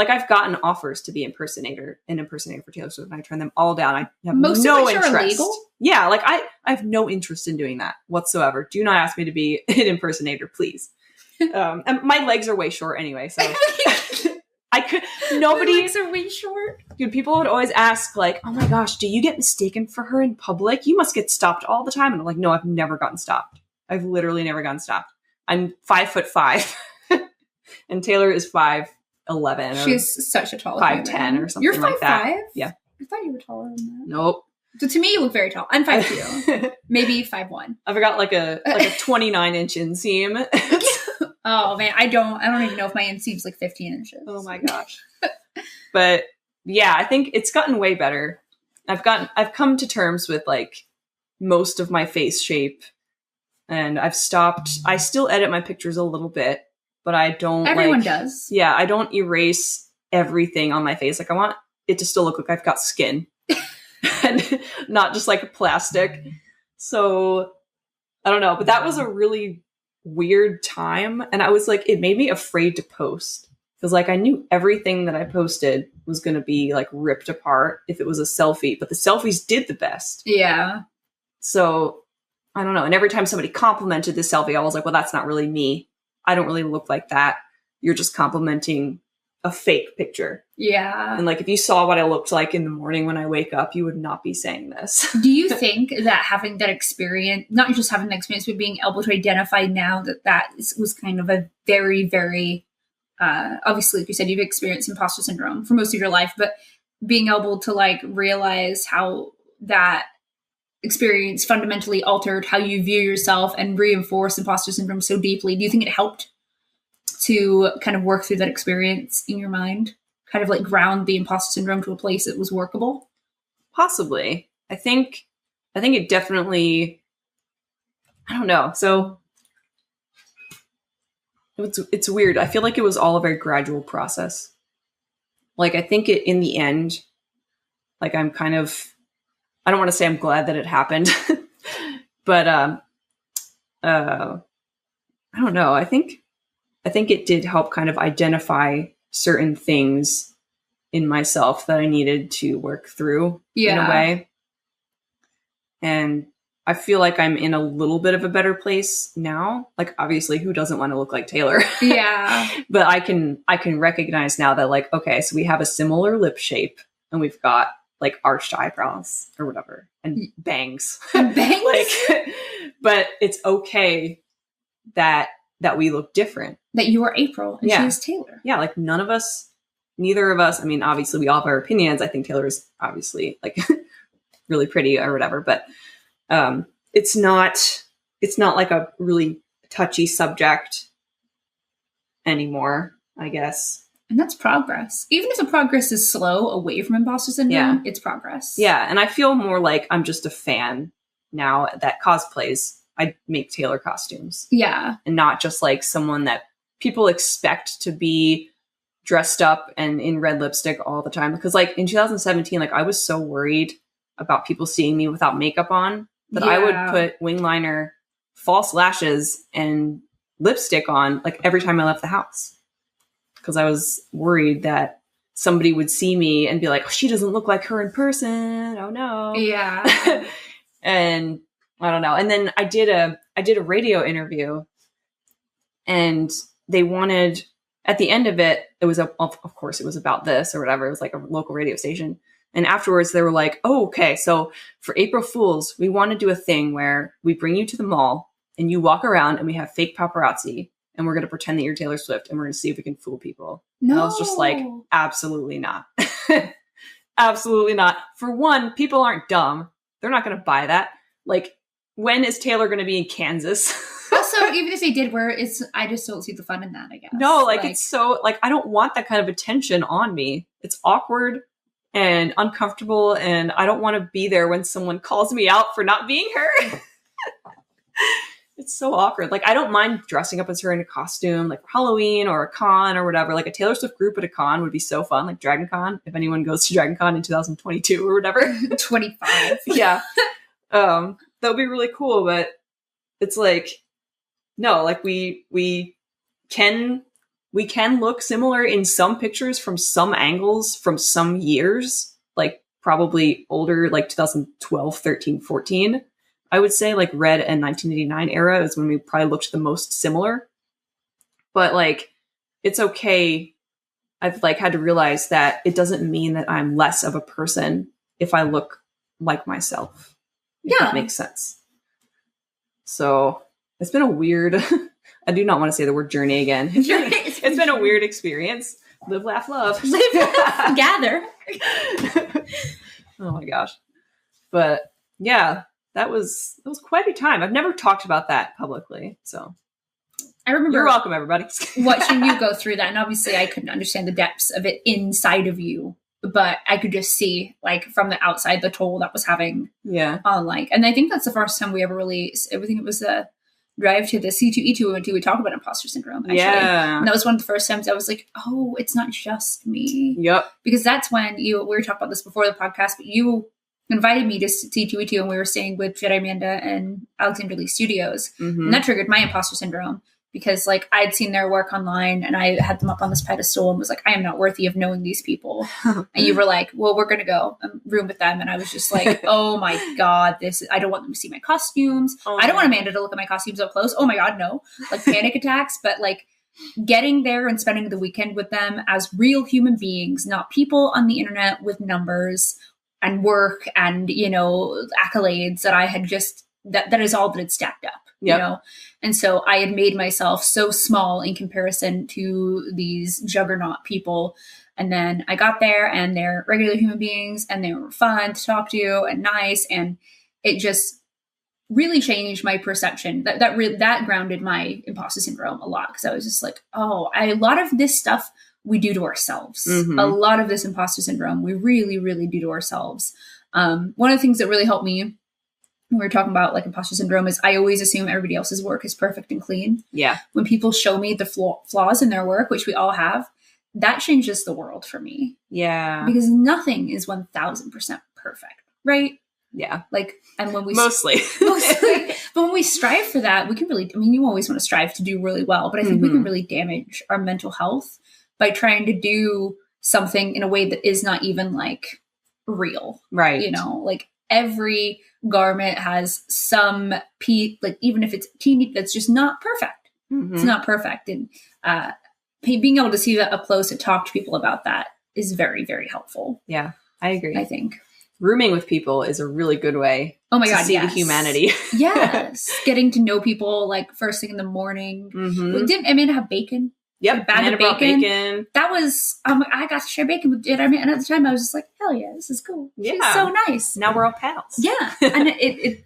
Speaker 1: I've gotten offers to be an impersonator for Taylor Swift, and I turn them all down. I have
Speaker 2: most
Speaker 1: no
Speaker 2: of which
Speaker 1: interest.
Speaker 2: Are illegal?
Speaker 1: Yeah. Like I have no interest in doing that whatsoever. Do not ask me to be an impersonator, please. And my legs are way short anyway. So
Speaker 2: My legs are way short.
Speaker 1: Dude, people would always ask like, oh my gosh, do you get mistaken for her in public? You must get stopped all the time. And I'm like, no, I've never gotten stopped. I've literally never gotten stopped. I'm 5'5", and Taylor is 5'11".
Speaker 2: She's such a tall
Speaker 1: 5'10" or something.
Speaker 2: You're 5'5"?
Speaker 1: Like that. Yeah.
Speaker 2: I thought you were taller than that.
Speaker 1: Nope.
Speaker 2: So to me, you look very tall. I'm 5'2", maybe 5'1".
Speaker 1: I've got like a 29-inch inseam.
Speaker 2: Oh man, I don't even know if my inseam's like 15 inches.
Speaker 1: Oh my gosh. But yeah, I think it's gotten way better. I've come to terms with like most of my face shape, and I still edit my pictures a little bit, but I don't.
Speaker 2: Everyone does.
Speaker 1: Yeah, I don't erase everything on my face. Like I want it to still look like I've got skin and not just like plastic. So I don't know, but that was a really weird time, and I was like, it made me afraid to post because like I knew everything that I posted was going to be like ripped apart if it was a selfie, but the selfies did the best.
Speaker 2: Yeah.
Speaker 1: So I don't know. And every time somebody complimented the selfie, I was like, well, that's not really me. I don't really look like that. You're just complimenting a fake picture.
Speaker 2: Yeah.
Speaker 1: And like if you saw what I looked like in the morning when I wake up, you would not be saying this.
Speaker 2: Do you think that having that experience, not just having the experience, but being able to identify now that was kind of a very, very, obviously, like you said, you've experienced imposter syndrome for most of your life, but being able to like realize how that experience fundamentally altered how you view yourself and reinforce imposter syndrome so deeply, do you think it helped to kind of work through that experience in your mind? Kind of like ground the imposter syndrome to a place that was workable?
Speaker 1: Possibly. I think it definitely, I don't know. So it's weird. I feel like it was all a very gradual process. like, I think in the end, like, I'm kind of, I don't want to say I'm glad that it happened, but I don't know. I think it did help kind of identify certain things in myself that I needed to work through in a way. And I feel like I'm in a little bit of a better place now. Like, obviously, who doesn't want to look like Taylor?
Speaker 2: Yeah.
Speaker 1: But I can recognize now that, like, okay, so we have a similar lip shape and we've got like arched eyebrows or whatever and bangs.
Speaker 2: Bangs?
Speaker 1: Like, but it's okay that we look different.
Speaker 2: That you are April and she is Taylor.
Speaker 1: Yeah, like neither of us, I mean, obviously we all have our opinions. I think Taylor is obviously like really pretty or whatever, but it's not like a really touchy subject anymore, I guess. And
Speaker 2: that's progress. Even if the progress is slow away from imposter syndrome, it's progress.
Speaker 1: Yeah, and I feel more like I'm just a fan now that cosplays. I make Taylor costumes.
Speaker 2: Yeah.
Speaker 1: And not just like someone that people expect to be dressed up and in red lipstick all the time. Because like in 2017, like I was so worried about people seeing me without makeup on that I would put wing liner, false lashes, and lipstick on like every time I left the house. Because I was worried that somebody would see me and be like, oh, she doesn't look like her in person. Oh no.
Speaker 2: Yeah.
Speaker 1: And I don't know. And then I did a radio interview, and they wanted, at the end of it, it was of course it was about this or whatever. It was like a local radio station. And afterwards they were like, oh, okay. So for April Fools, we want to do a thing where we bring you to the mall and you walk around and we have fake paparazzi and we're going to pretend that you're Taylor Swift and we're going to see if we can fool people.
Speaker 2: No.
Speaker 1: And I was just like, absolutely not. Absolutely not. For one, people aren't dumb. They're not going to buy that. Like, when is Taylor going to be in Kansas?
Speaker 2: Also, even if they did, I just don't see the fun in that, I guess.
Speaker 1: No, like it's so, like, I don't want that kind of attention on me. It's awkward and uncomfortable, and I don't want to be there when someone calls me out for not being her. It's so awkward. Like, I don't mind dressing up as her in a costume, like Halloween or a con or whatever. Like a Taylor Swift group at a con would be so fun, like Dragon Con, if anyone goes to Dragon Con in 2022 or whatever.
Speaker 2: 25.
Speaker 1: Yeah. That would be really cool, but it's like, no, like we can look similar in some pictures from some angles from some years, like probably older, like 2012, 13, 14. I would say like Red and 1989 era is when we probably looked the most similar. But like, it's okay. I've like had to realize that it doesn't mean that I'm less of a person if I look like myself. If that makes sense. So it's been a weird, I do not want to say the word journey again. It's been a weird experience. Live, laugh, love.
Speaker 2: Live, laugh, gather.
Speaker 1: Oh my gosh. But yeah, that was quite a time. I've never talked about that publicly. So
Speaker 2: I remember,
Speaker 1: you're welcome, everybody.
Speaker 2: Watching you go through that. And obviously I couldn't understand the depths of it inside of you, but I could just see like from the outside, the toll that was having on like, and I think that's the first time we ever really, I think it was the drive to the C2E2 we went to, we talked about imposter syndrome, actually. Yeah. And that was one of the first times I was like, oh, it's not just me.
Speaker 1: Yep. Because
Speaker 2: that's when we were talking about this before the podcast, but you invited me to C2E2 and we were staying with Jedi Amanda and Alexander Lee Studios. Mm-hmm. And that triggered my imposter syndrome because like I'd seen their work online and I had them up on this pedestal and was like, I am not worthy of knowing these people. And you were like, well, we're going to go room with them. And I was just like, oh my God, I don't want them to see my costumes. Oh. I don't want Amanda to look at my costumes up close. Oh my God, no. Like panic attacks. But like getting there and spending the weekend with them as real human beings, not people on the internet with numbers and work and, you know, accolades that I had just, that is all that had stacked up, you know? And so I had made myself so small in comparison to these juggernaut people. And then I got there and they're regular human beings and they were fun to talk to and nice. And it just really changed my perception. That grounded my imposter syndrome a lot. Cause I was just like, oh, a lot of this stuff we do to ourselves. Mm-hmm. A lot of this imposter syndrome, we really, really do to ourselves. One of the things that really helped me when we were talking about like imposter syndrome is I always assume everybody else's work is perfect and clean. Yeah. When people show me the flaws in their work, which we all have, that changes the world for me.
Speaker 1: Yeah.
Speaker 2: Because nothing is 1000% perfect, right?
Speaker 1: Yeah.
Speaker 2: Like, and when we
Speaker 1: mostly,
Speaker 2: but when we strive for that, we can really, I mean, you always want to strive to do really well, but I think we can really damage our mental health by trying to do something in a way that is not even like real.
Speaker 1: Right.
Speaker 2: You know, like every garment has some like, even if it's teeny, that's just not perfect. It's not perfect. And being able to see that up close and talk to people about that is very, very helpful.
Speaker 1: Yeah, I agree.
Speaker 2: I think
Speaker 1: rooming with people is a really good way.
Speaker 2: Oh my God,
Speaker 1: to see the humanity.
Speaker 2: Yes. Getting to know people like first thing in the morning. We did Amanda have bacon?
Speaker 1: Yep.
Speaker 2: A bag of bacon. That was, I got to share bacon with it. I mean, and at the time I was just like, hell yeah, this is cool. Yeah. She's so nice.
Speaker 1: Now we're all pals.
Speaker 2: Yeah. And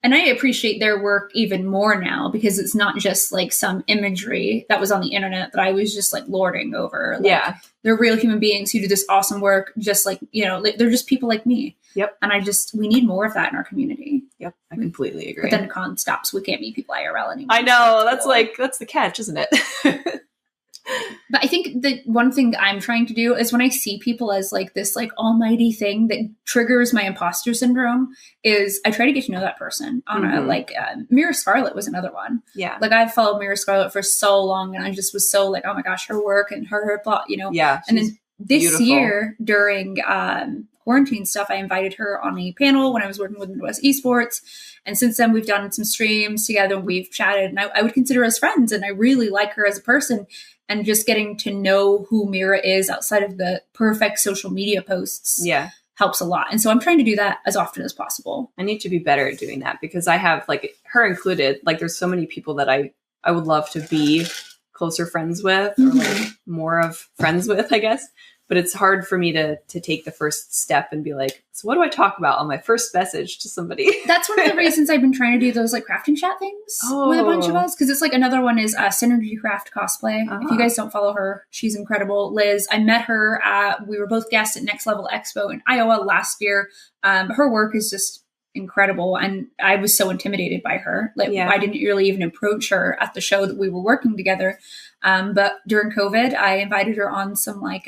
Speaker 2: and I appreciate their work even more now because it's not just like some imagery that was on the internet that I was just like lording over. Like, they're real human beings who do this awesome work. Just like, you know, they're just people like me.
Speaker 1: Yep.
Speaker 2: And we need more of that in our community.
Speaker 1: Yep. I completely agree.
Speaker 2: But then con stops. We can't meet people IRL anymore.
Speaker 1: I know. That's the catch, isn't it?
Speaker 2: But I think the one thing that I'm trying to do is when I see people as like this like almighty thing that triggers my imposter syndrome is I try to get to know that person on a like Mira Scarlett was another one.
Speaker 1: Yeah.
Speaker 2: Like I've followed Mira Scarlett for so long and I just was so like, oh my gosh, her work and her plot, you know?
Speaker 1: Yeah.
Speaker 2: And then this year during quarantine stuff, I invited her on a panel when I was working with Midwest Esports. And since then we've done some streams together and we've chatted and I would consider us friends and I really like her as a person. And just getting to know who Mira is outside of the perfect social media posts helps a lot. And so I'm trying to do that as often as possible.
Speaker 1: I need to be better at doing that because I have like her included, like there's so many people that I would love to be closer friends with or like more of friends with, I guess. But it's hard for me to take the first step and be like, so what do I talk about on my first message to somebody?
Speaker 2: That's one of the reasons I've been trying to do those like craft and chat things with a bunch of us. Because it's like another one is Synergy Craft Cosplay. If you guys don't follow her, she's incredible. Liz, I met her. We were both guests at Next Level Expo in Iowa last year. Her work is just incredible. And I was so intimidated by her. Like I didn't really even approach her at the show that we were working together. But during COVID, I invited her on some like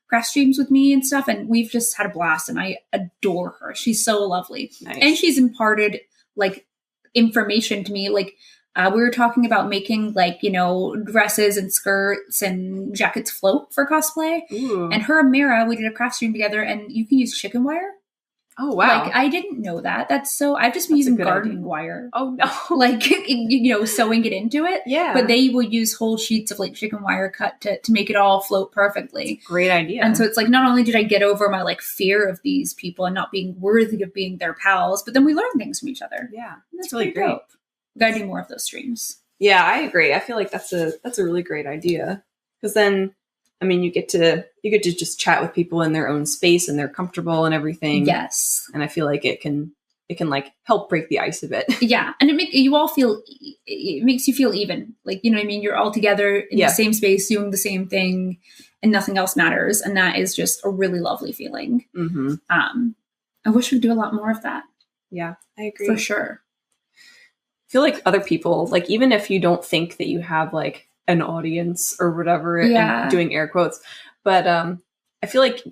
Speaker 2: craft streams with me and stuff. And we've just had a blast and I adore her. She's so lovely. Nice. And she's imparted like information to me. Like we were talking about making like, you know, dresses and skirts and jackets float for cosplay. Ooh. And her and Mira, we did a craft stream together and you can use chicken wire.
Speaker 1: Oh, wow.
Speaker 2: Like, I didn't know that. I've just been using gardening wire.
Speaker 1: Oh, no.
Speaker 2: Like, you know, sewing it into it.
Speaker 1: Yeah.
Speaker 2: But they will use whole sheets of like chicken wire cut to make it all float perfectly.
Speaker 1: Great idea.
Speaker 2: And so it's like, not only did I get over my like fear of these people and not being worthy of being their pals, but then we learn things from each other.
Speaker 1: Yeah.
Speaker 2: And that's really great. Dope. Gotta do more of those streams.
Speaker 1: Yeah, I agree. I feel like that's a really great idea. Because then, I mean, you get to just chat with people in their own space and they're comfortable and everything.
Speaker 2: Yes.
Speaker 1: And I feel like it can like help break the ice a bit.
Speaker 2: Yeah. And it makes you feel even. Like, you know what I mean? You're all together in the same space, doing the same thing and nothing else matters. And that is just a really lovely feeling. Mm-hmm. I wish we'd do a lot more of that.
Speaker 1: Yeah, I agree.
Speaker 2: For sure.
Speaker 1: I feel like other people, like even if you don't think that you have like an audience or whatever, and doing air quotes, but I feel like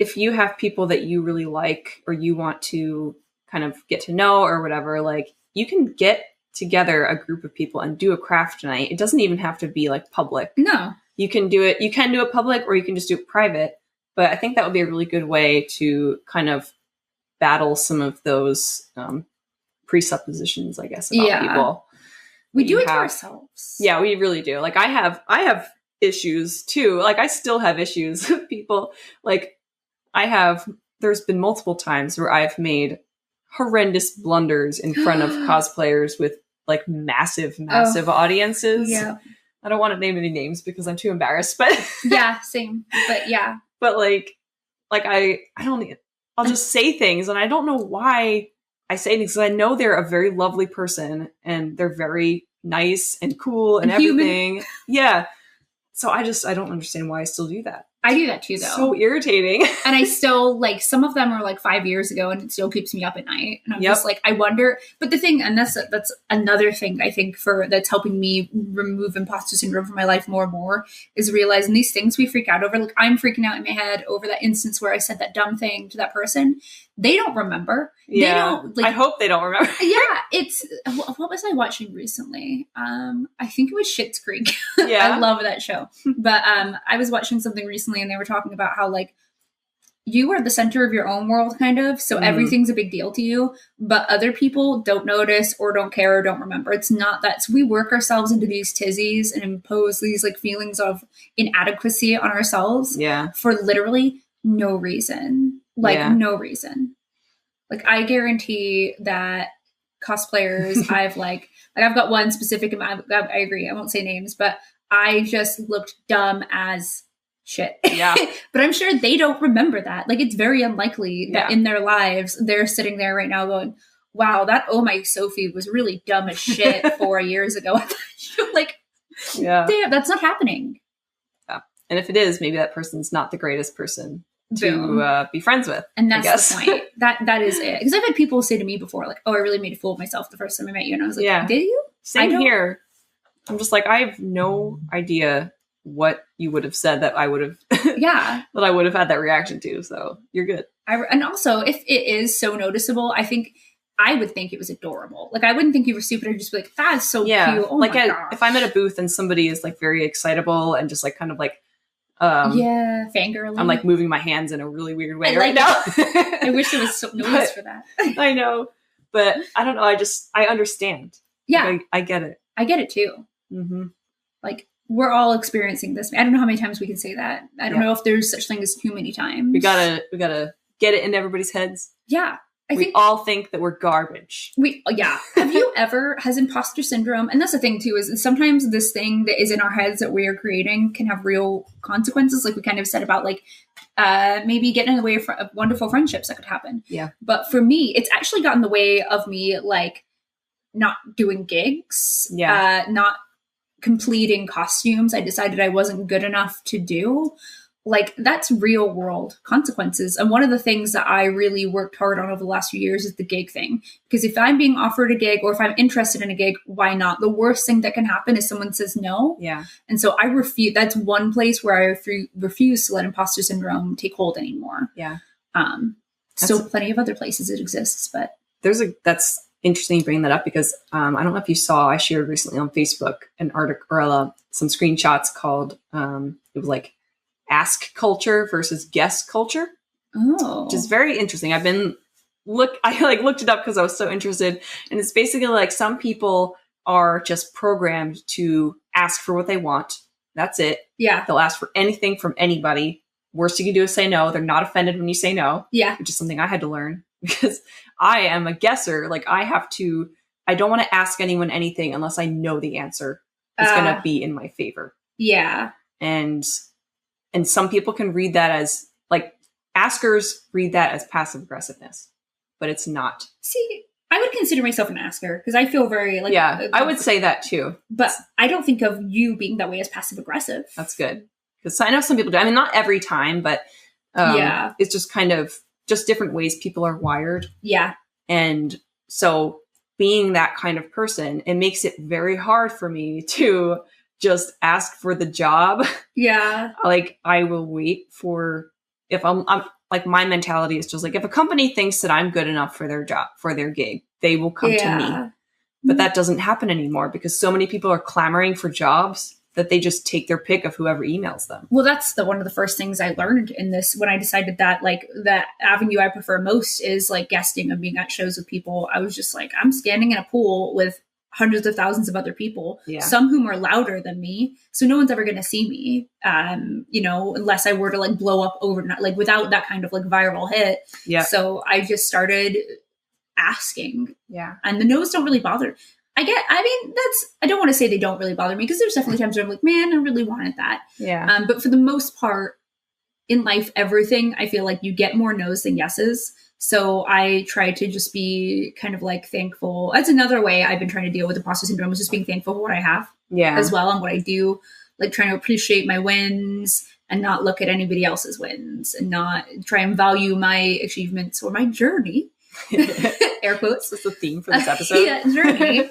Speaker 1: if you have people that you really like or you want to kind of get to know or whatever, like you can get together a group of people and do a craft night. It doesn't even have to be like public.
Speaker 2: No.
Speaker 1: You can do it public or you can just do it private. But I think that would be a really good way to kind of battle some of those presuppositions, I guess, about people.
Speaker 2: We do it to ourselves.
Speaker 1: Yeah, we really do. Like I have issues too. Like I still have issues with people. Like there's been multiple times where I've made horrendous blunders in front of cosplayers with like massive audiences. Yeah. I don't want to name any names because I'm too embarrassed, but
Speaker 2: yeah, same. But yeah.
Speaker 1: But like I'll just say things and I don't know why I say things because I know they're a very lovely person and they're very nice and cool and everything. Yeah. So I don't understand why I still do that.
Speaker 2: I do that too, though.
Speaker 1: So irritating.
Speaker 2: And I still, like, some of them are like 5 years ago and it still keeps me up at night. And I'm just like, I wonder. But the thing, and that's another thing I think that's helping me remove imposter syndrome from my life more and more, is realizing these things we freak out over. Like, I'm freaking out in my head over that instance where I said that dumb thing to that person. They don't remember.
Speaker 1: Yeah.
Speaker 2: They don't, like,
Speaker 1: I hope they don't remember.
Speaker 2: Yeah. It's, what was I watching recently? I think it was Schitt's Creek.
Speaker 1: Yeah.
Speaker 2: I love that show. But I was watching something recently and they were talking about how, like, you are the center of your own world, kind of. So everything's a big deal to you, but other people don't notice or don't care or don't remember. It's not that. So we work ourselves into these tizzies and impose these, like, feelings of inadequacy on ourselves for literally no reason. Like, no reason. Like, I guarantee that cosplayers, I've got one specific amount. I agree. I won't say names, but I just looked dumb as shit.
Speaker 1: Yeah.
Speaker 2: But I'm sure they don't remember that. Like, it's very unlikely that in their lives, they're sitting there right now going, wow, that oh my Sophie was really dumb as shit 4 years ago. Like, damn, that's not happening.
Speaker 1: Yeah. And if it is, maybe that person's not the greatest person to be friends with.
Speaker 2: And that's the point. That is it. Because I've had people say to me before, like, oh, I really made a fool of myself the first time I met you. And I was like, did you?
Speaker 1: Same here. I'm just like, I have no idea what you would have said that I would have that I would have had that reaction to. So you're good.
Speaker 2: And also, if it is so noticeable, I think I would think it was adorable. Like, I wouldn't think you were stupid. I'd just be like, that's so cute. Oh like my gosh.
Speaker 1: If I'm at a booth and somebody is, like, very excitable and just, like, kind of like
Speaker 2: fangirling.
Speaker 1: I'm, like, moving my hands in a really weird way
Speaker 2: right
Speaker 1: now.
Speaker 2: I wish there was some noise for that.
Speaker 1: I know. But I don't know. I understand.
Speaker 2: Yeah.
Speaker 1: Like, I get it.
Speaker 2: I get it too.
Speaker 1: Mm-hmm.
Speaker 2: Like, we're all experiencing this. I don't know how many times we can say that. I don't know if there's such thing as too many times.
Speaker 1: We gotta get it into everybody's heads.
Speaker 2: Yeah.
Speaker 1: We all think that we're garbage.
Speaker 2: Have you ever, has imposter syndrome, and that's the thing too, is sometimes this thing that is in our heads that we are creating can have real consequences. Like we kind of said about, like, maybe getting in the way of wonderful friendships that could happen.
Speaker 1: Yeah.
Speaker 2: But for me, it's actually gotten in the way of me, like, not doing gigs, not completing costumes I decided I wasn't good enough to do. Like, that's real world consequences. And one of the things that I really worked hard on over the last few years is the gig thing. Because if I'm being offered a gig or if I'm interested in a gig, why not? The worst thing that can happen is someone says no.
Speaker 1: Yeah.
Speaker 2: And so I refuse. That's one place where I refuse to let imposter syndrome take hold anymore.
Speaker 1: Yeah.
Speaker 2: Still plenty of other places it exists, but
Speaker 1: that's interesting you bring that up because I don't know if you saw, I shared recently on Facebook an article or some screenshots called, it was like ask culture versus guess culture.
Speaker 2: Oh.
Speaker 1: Which is very interesting. I looked it up because I was so interested. And it's basically like some people are just programmed to ask for what they want. That's it.
Speaker 2: Yeah.
Speaker 1: They'll ask for anything from anybody. Worst you can do is say no. They're not offended when you say no.
Speaker 2: Yeah.
Speaker 1: Which is something I had to learn because I am a guesser. Like I don't want to ask anyone anything unless I know the answer is going to be in my favor.
Speaker 2: Yeah.
Speaker 1: And some people can read that as like askers read that as passive aggressiveness, but it's not.
Speaker 2: See, I would consider myself an asker because I feel very like,
Speaker 1: I would say that too,
Speaker 2: but I don't think of you being that way as passive aggressive.
Speaker 1: That's good. Because I know some people do. I mean, not every time, but it's just kind of just different ways people are wired.
Speaker 2: Yeah.
Speaker 1: And so being that kind of person, it makes it very hard for me to just ask for the job.
Speaker 2: Yeah.
Speaker 1: Like I will wait for, if I'm like, my mentality is just like, if a company thinks that I'm good enough for their job, for their gig, they will come to me. But that doesn't happen anymore because so many people are clamoring for jobs that they just take their pick of whoever emails them.
Speaker 2: Well, that's one of the first things I learned in this when I decided that like that avenue I prefer most is like guesting and being at shows with people. I was just like, I'm standing in a pool with hundreds of thousands of other people, some whom are louder than me. So no one's ever going to see me, unless I were to like blow up overnight, like without that kind of like viral hit. Yeah. So I just started asking.
Speaker 1: Yeah.
Speaker 2: And the no's don't really bother. I don't want to say they don't really bother me because there's definitely times where I'm like, man, I really wanted that.
Speaker 1: Yeah.
Speaker 2: But for the most part in life, everything, I feel like you get more no's than yeses. So I try to just be kind of like thankful. That's another way I've been trying to deal with imposter syndrome is just being thankful for what I have as well and what I do. Like trying to appreciate my wins and not look at anybody else's wins and not try and value my achievements or my journey. Air quotes.
Speaker 1: That's the theme for this episode.
Speaker 2: Yeah, journey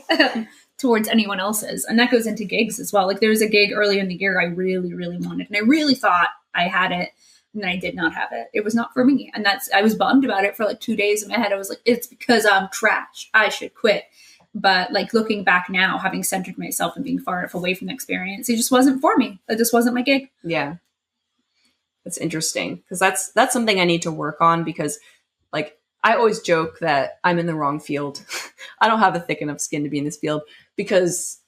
Speaker 2: towards anyone else's. And that goes into gigs as well. Like there was a gig earlier in the year I really, really wanted. And I really thought I had it. And then I did not have it. It was not for me. And I was bummed about it for like 2 days in my head. I was like, it's because I'm trash. I should quit. But like looking back now, having centered myself and being far enough away from the experience, it just wasn't for me. It just wasn't my gig.
Speaker 1: Yeah. That's interesting. Because that's something I need to work on, because like I always joke that I'm in the wrong field. I don't have a thick enough skin to be in this field, because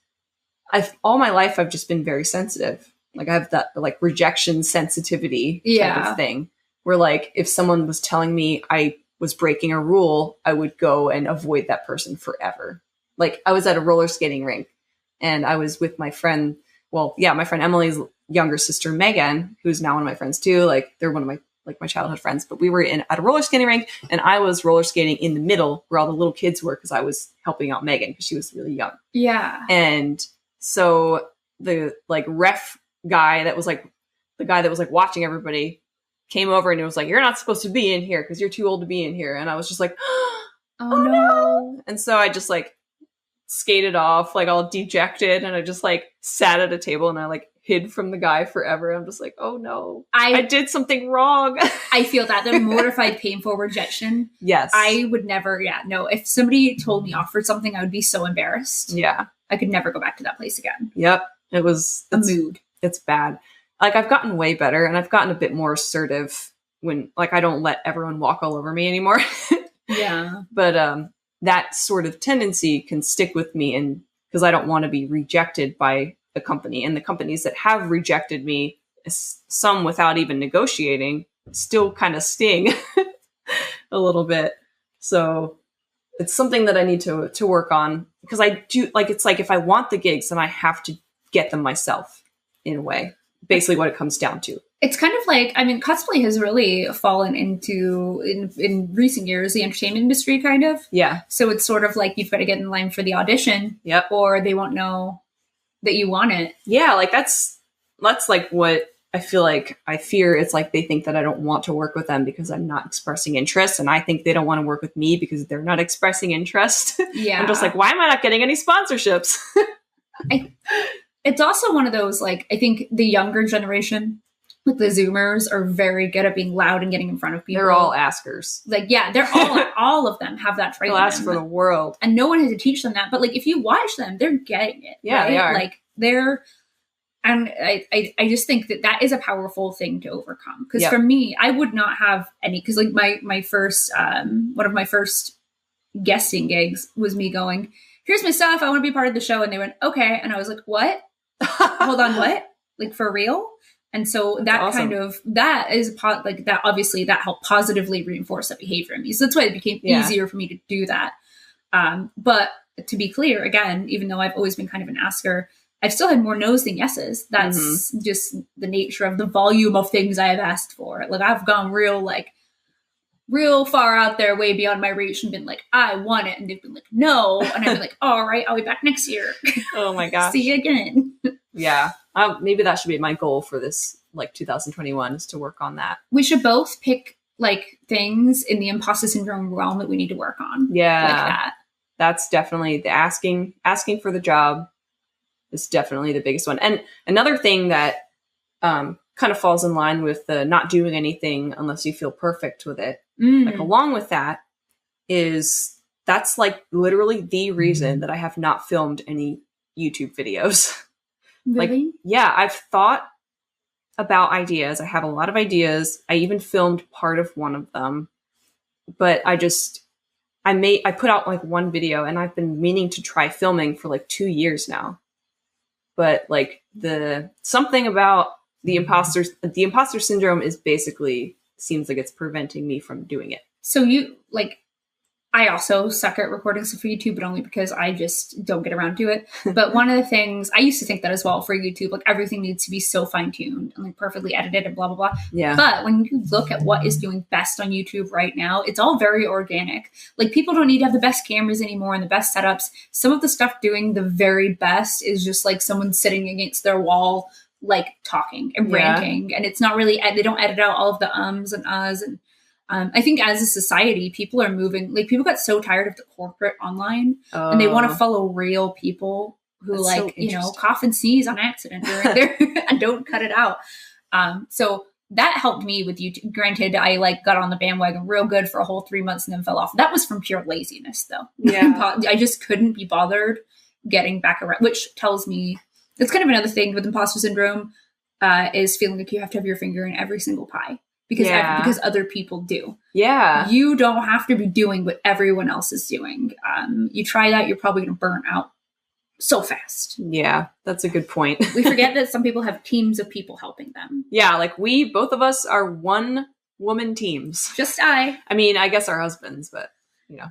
Speaker 1: all my life I've just been very sensitive. Like I have that like rejection sensitivity type of thing, where like if someone was telling me I was breaking a rule, I would go and avoid that person forever. Like I was at a roller skating rink and I was with my friend. Well, yeah, my friend Emily's younger sister, Megan, who's now one of my friends too. Like they're one of my childhood friends, but we were at a roller skating rink and I was roller skating in the middle where all the little kids were, because I was helping out Megan because she was really young.
Speaker 2: Yeah.
Speaker 1: And so the like ref guy that was like the guy that was like watching everybody came over and it was like, you're not supposed to be in here because you're too old to be in here. And I was just like, oh no. And so I just like skated off like all dejected, and I just like sat at a table and I like hid from the guy forever. I'm just like, oh no, I did something wrong.
Speaker 2: I feel that the mortified, painful rejection.
Speaker 1: Yes.
Speaker 2: I would never, no. If somebody told me off for something, I would be so embarrassed.
Speaker 1: Yeah.
Speaker 2: I could never go back to that place again.
Speaker 1: Yep. It's
Speaker 2: a mood.
Speaker 1: It's bad. Like I've gotten way better and I've gotten a bit more assertive when like I don't let everyone walk all over me anymore.
Speaker 2: Yeah.
Speaker 1: But that sort of tendency can stick with me, and because I don't want to be rejected by the company, and the companies that have rejected me, some without even negotiating, still kind of sting a little bit. So it's something that I need to work on, because I do like, it's like if I want the gigs, then I have to get them myself in a way. Basically what it comes down to.
Speaker 2: It's kind of like, I mean, cosplay has really fallen into, in recent years, the entertainment industry kind of.
Speaker 1: Yeah.
Speaker 2: So it's sort of like you've got to get in line for the audition.
Speaker 1: Yep.
Speaker 2: Or they won't know that you want it.
Speaker 1: Yeah, like that's like what I feel like I fear. It's like they think that I don't want to work with them because I'm not expressing interest, and I think they don't want to work with me because they're not expressing interest.
Speaker 2: Yeah.
Speaker 1: I'm just like, why am I not getting any sponsorships?
Speaker 2: It's also one of those, like, I think the younger generation, like the Zoomers, are very good at being loud and getting in front of people.
Speaker 1: They're all askers.
Speaker 2: Like, yeah, they're all of them have that trait.
Speaker 1: They'll ask for the world.
Speaker 2: And no one has to teach them that. But like, if you watch them, they're getting it.
Speaker 1: Yeah,
Speaker 2: right?
Speaker 1: they are.
Speaker 2: Like they're, and I just think that is a powerful thing to overcome. Because for me, I would not have any, because like my first, one of my first guesting gigs was me going, here's my stuff, I want to be part of the show. And they went, okay. And I was like, what? Hold on, what? Like for real? And so that awesome. Kind of, that is like that, obviously that helped positively reinforce that behavior in me. So that's why it became easier for me to do that. But to be clear, again, even though I've always been kind of an asker, I've still had more no's than yeses. That's just the nature of the volume of things I have asked for. Like I've gone real far out there, way beyond my reach, and been like, I want it. And they've been like, no. And I've been like, all right, I'll be back next year.
Speaker 1: Oh my gosh.
Speaker 2: See you again.
Speaker 1: Yeah. Maybe that should be my goal for this, like 2021, is to work on that.
Speaker 2: We should both pick like things in the imposter syndrome realm that we need to work on.
Speaker 1: Yeah.
Speaker 2: Like that.
Speaker 1: That's definitely the asking for the job is definitely the biggest one. And another thing that kind of falls in line with the not doing anything unless you feel perfect with it. Like along with that is that's like literally the reason that I have not filmed any YouTube videos.
Speaker 2: Really?
Speaker 1: Like, yeah, I've thought about ideas. I have a lot of ideas. I even filmed part of one of them, but I put out like one video, and I've been meaning to try filming for like 2 years now. But like something about the imposter syndrome is basically seems like it's preventing me from doing it.
Speaker 2: So you like, I also suck at recording stuff for YouTube, but only because I just don't get around to it. But one of the things, I used to think that as well for YouTube, like everything needs to be so fine-tuned and like perfectly edited and blah, blah, blah.
Speaker 1: Yeah.
Speaker 2: But when you look at what is doing best on YouTube right now, it's all very organic. Like people don't need to have the best cameras anymore and the best setups. Some of the stuff doing the very best is just like someone sitting against their wall like talking and ranting, and it's not really, they don't edit out all of the ums and uhs. And I think as a society, people are moving, like people got so tired of the corporate online and they want to follow real people who like, you know, cough and sneeze on accident during their and don't cut it out. So that helped me with YouTube. Granted, I like got on the bandwagon real good for a whole 3 months and then fell off. That was from pure laziness though.
Speaker 1: Yeah.
Speaker 2: I just couldn't be bothered getting back around, which tells me that's kind of another thing with imposter syndrome, is feeling like you have to have your finger in every single pie because other people do.
Speaker 1: Yeah.
Speaker 2: You don't have to be doing what everyone else is doing. You try that, you're probably going to burn out so fast.
Speaker 1: Yeah, that's a good point.
Speaker 2: We forget that some people have teams of people helping them.
Speaker 1: Yeah, like both of us are one woman teams.
Speaker 2: Just I
Speaker 1: mean, I guess our husbands, but you know.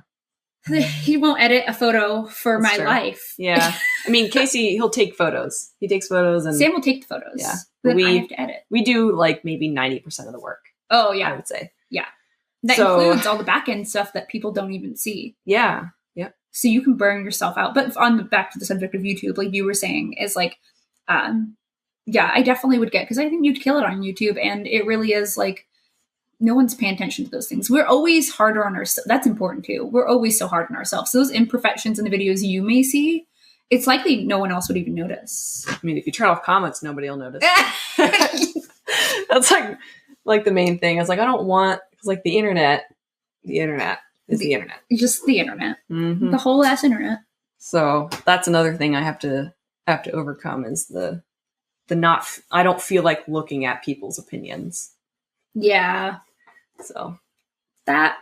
Speaker 2: He won't edit a photo for
Speaker 1: That's
Speaker 2: my
Speaker 1: true.
Speaker 2: life.
Speaker 1: Yeah. I mean, Casey, he'll take photos. He takes photos and
Speaker 2: Sam will take the photos.
Speaker 1: Yeah.
Speaker 2: Then I have to edit.
Speaker 1: We do like maybe 90% of the work.
Speaker 2: Oh yeah.
Speaker 1: I would say.
Speaker 2: Yeah. That includes all the back end stuff that people don't even see.
Speaker 1: Yeah. Yeah.
Speaker 2: So you can burn yourself out. But back to the subject of YouTube, like you were saying, is like, yeah, I definitely would because I think you'd kill it on YouTube. And it really is like, no one's paying attention to those things. We're always harder on ourselves. That's important too. We're always so hard on ourselves. So those imperfections in the videos you may see, it's likely no one else would even notice.
Speaker 1: I mean, if you turn off comments, nobody will notice. That's like the main thing. I was like, I don't want, because like the internet is the internet.
Speaker 2: Just the internet.
Speaker 1: Mm-hmm.
Speaker 2: The whole ass internet.
Speaker 1: So that's another thing I have to overcome is the not, I don't feel like looking at people's opinions.
Speaker 2: Yeah.
Speaker 1: So
Speaker 2: that,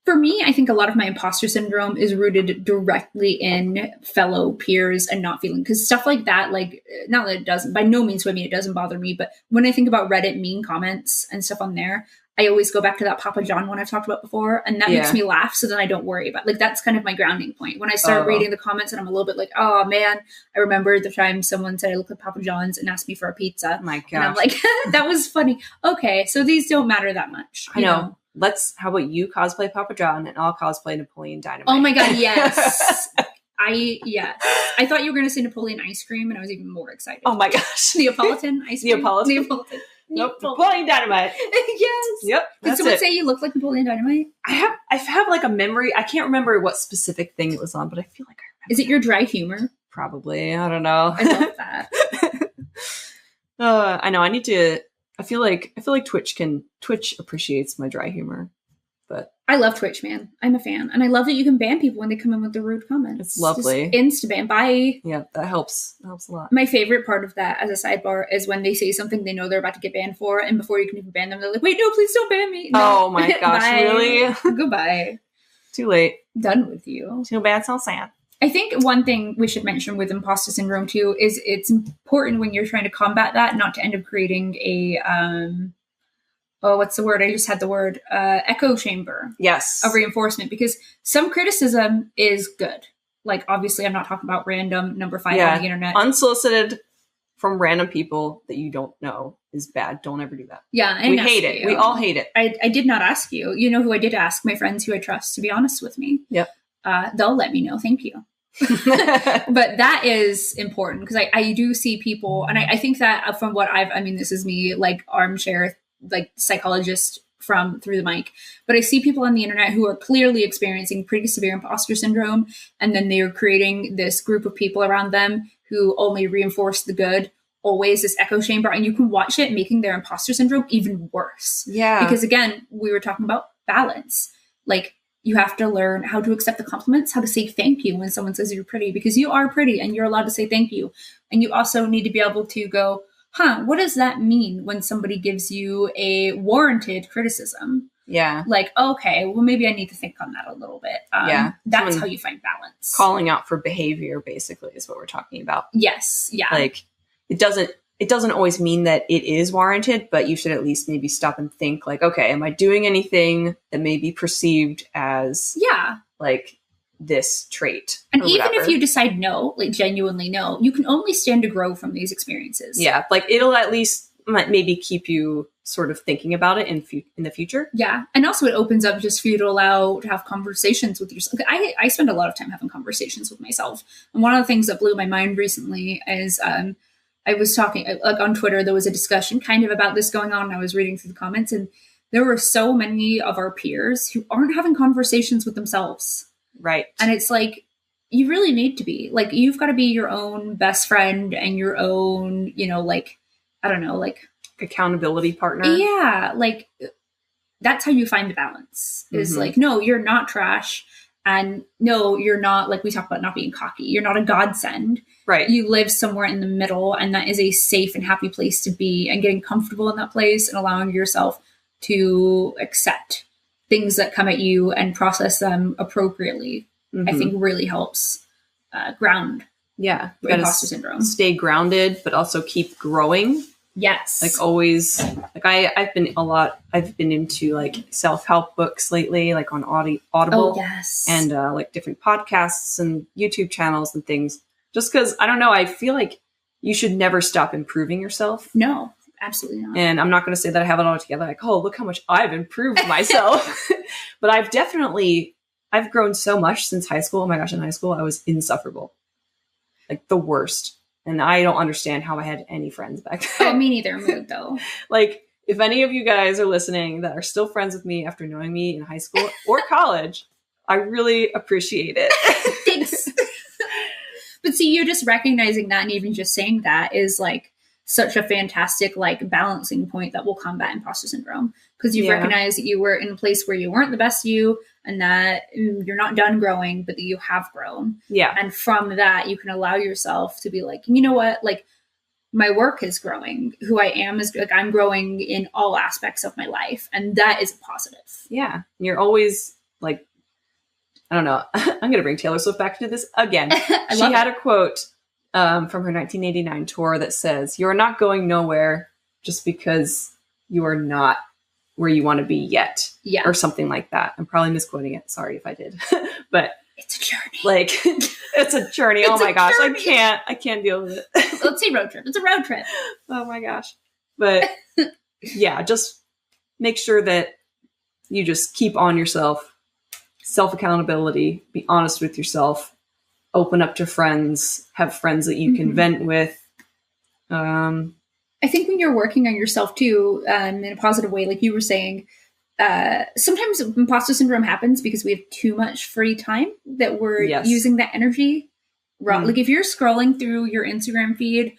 Speaker 2: for me, I think a lot of my imposter syndrome is rooted directly in fellow peers and not feeling, because stuff like that, like, not that it doesn't, by no means, I mean, it doesn't bother me, but when I think about Reddit mean comments and stuff on there, I always go back to that Papa John one I've talked about before, and that makes me laugh, so then I don't worry about, like, that's kind of my grounding point. When I start reading the comments and I'm a little bit like, oh man, I remember the time someone said I look like Papa John's and asked me for a pizza.
Speaker 1: Oh my gosh.
Speaker 2: And I'm like, that was funny. Okay, so these don't matter that much.
Speaker 1: I know. How about you cosplay Papa John and I'll cosplay Napoleon Dynamite?
Speaker 2: Oh my God, yes. I thought you were going to say Napoleon ice cream, and I was even more excited.
Speaker 1: Oh my gosh.
Speaker 2: Neapolitan ice cream.
Speaker 1: Neapolitan. Nope. Napoleon Dynamite.
Speaker 2: Yes.
Speaker 1: Yep.
Speaker 2: Did someone say you look like Napoleon Dynamite?
Speaker 1: I have like a memory. I can't remember what specific thing it was on, but I feel like I remember.
Speaker 2: Is it your dry humor?
Speaker 1: Probably. I don't know.
Speaker 2: I love that.
Speaker 1: I know. I feel like Twitch appreciates my dry humor, but
Speaker 2: I love Twitch, man. I'm a fan, and I love that you can ban people when they come in with the rude comments.
Speaker 1: It's lovely.
Speaker 2: Insta ban. Bye.
Speaker 1: Yeah, that helps. That helps a lot.
Speaker 2: My favorite part of that, as a sidebar, is when they say something they know they're about to get banned for, and before you can even ban them, they're like, "Wait, no, please don't ban me." No.
Speaker 1: Oh my gosh, really?
Speaker 2: Goodbye.
Speaker 1: Too late.
Speaker 2: Done with you.
Speaker 1: Too bad. So sad.
Speaker 2: I think one thing we should mention with imposter syndrome too is it's important when you're trying to combat that not to end up creating a what's the word? I just had the word echo chamber.
Speaker 1: Yes.
Speaker 2: Of reinforcement, because some criticism is good. Like, obviously, I'm not talking about random number 5 on the internet.
Speaker 1: Unsolicited from random people that you don't know is bad. Don't ever do that.
Speaker 2: Yeah.
Speaker 1: We hate it. We all hate it.
Speaker 2: I did not ask you. You know who I did ask? My friends who I trust to be honest with me.
Speaker 1: Yep.
Speaker 2: They'll let me know. Thank you. But that is important, because I do see people, and I think that from what this is me, like, armchair, like, psychologist through the mic, but I see people on the internet who are clearly experiencing pretty severe imposter syndrome, and then they are creating this group of people around them who only reinforce the good, always this echo chamber, and you can watch it making their imposter syndrome even worse.
Speaker 1: Yeah.
Speaker 2: Because again, we were talking about balance. Like, you have to learn how to accept the compliments, how to say thank you when someone says you're pretty, because you are pretty and you're allowed to say thank you. And you also need to be able to go, what does that mean when somebody gives you a warranted criticism?
Speaker 1: Yeah.
Speaker 2: Like, okay, well, maybe I need to think on that a little bit. That's how you find balance.
Speaker 1: Calling out for behavior, basically, is what we're talking about.
Speaker 2: Yes. Yeah.
Speaker 1: Like, it doesn't always mean that it is warranted, but you should at least maybe stop and think, like, okay, am I doing anything that may be perceived as like this trait?
Speaker 2: And even if you decide no, like genuinely no, you can only stand to grow from these experiences.
Speaker 1: Yeah, like it'll at least maybe keep you sort of thinking about it in the future.
Speaker 2: Yeah, and also it opens up just for you to have conversations with yourself. I spend a lot of time having conversations with myself, and one of the things that blew my mind recently is I was talking like on Twitter, there was a discussion kind of about this going on. And I was reading through the comments, and there were so many of our peers who aren't having conversations with themselves.
Speaker 1: Right.
Speaker 2: And it's like, you really need to be like, you've got to be your own best friend and your own, you know, like, I don't know, like
Speaker 1: accountability partner.
Speaker 2: Yeah. Like that's how you find the balance is like, no, you're not trash. And no, you're not, like we talk about not being cocky. You're not a godsend.
Speaker 1: Right.
Speaker 2: You live somewhere in the middle, and that is a safe and happy place to be, and getting comfortable in that place and allowing yourself to accept things that come at you and process them appropriately, I think really helps ground imposter syndrome.
Speaker 1: Stay grounded, but also keep growing.
Speaker 2: Yes.
Speaker 1: Like always, like I've been into like self-help books lately, like on Audible.
Speaker 2: Oh, yes.
Speaker 1: And like different podcasts and YouTube channels and things. Just because, I don't know, I feel like you should never stop improving yourself.
Speaker 2: No, absolutely not.
Speaker 1: And I'm not going to say that I have it all together. Like, oh, look how much I've improved myself. But I've grown so much since high school. Oh my gosh, in high school, I was insufferable. Like the worst. And I don't understand how I had any friends back then.
Speaker 2: Oh, me neither, mood though.
Speaker 1: Like, if any of you guys are listening that are still friends with me after knowing me in high school or college, I really appreciate it.
Speaker 2: Thanks. But see, you're just recognizing that, and even just saying that is like such a fantastic like balancing point that will combat imposter syndrome, because you've recognized that you were in a place where you weren't the best you, and that you're not done growing, but that you have grown.
Speaker 1: Yeah.
Speaker 2: And from that, you can allow yourself to be like, you know what, like my work is growing. Who I am is like, I'm growing in all aspects of my life. And that is a positive.
Speaker 1: Yeah. You're always like, I don't know. I'm going to bring Taylor Swift back to this again. She had a quote from her 1989 tour that says, "You're not going nowhere just because you are not where you want to be yet."
Speaker 2: Yeah.
Speaker 1: Or something like that. I'm probably misquoting it. Sorry if I did. But
Speaker 2: it's a journey.
Speaker 1: Like, it's a journey. Oh my gosh. Journey. I can't deal with it.
Speaker 2: Let's say road trip. It's a road trip.
Speaker 1: Oh my gosh. But yeah, just make sure that you just keep on yourself. Self-accountability, be honest with yourself, open up to friends, have friends that you can vent with.
Speaker 2: I think when you're working on yourself too, in a positive way, like you were saying, sometimes imposter syndrome happens because we have too much free time that we're using that energy. Like if you're scrolling through your Instagram feed,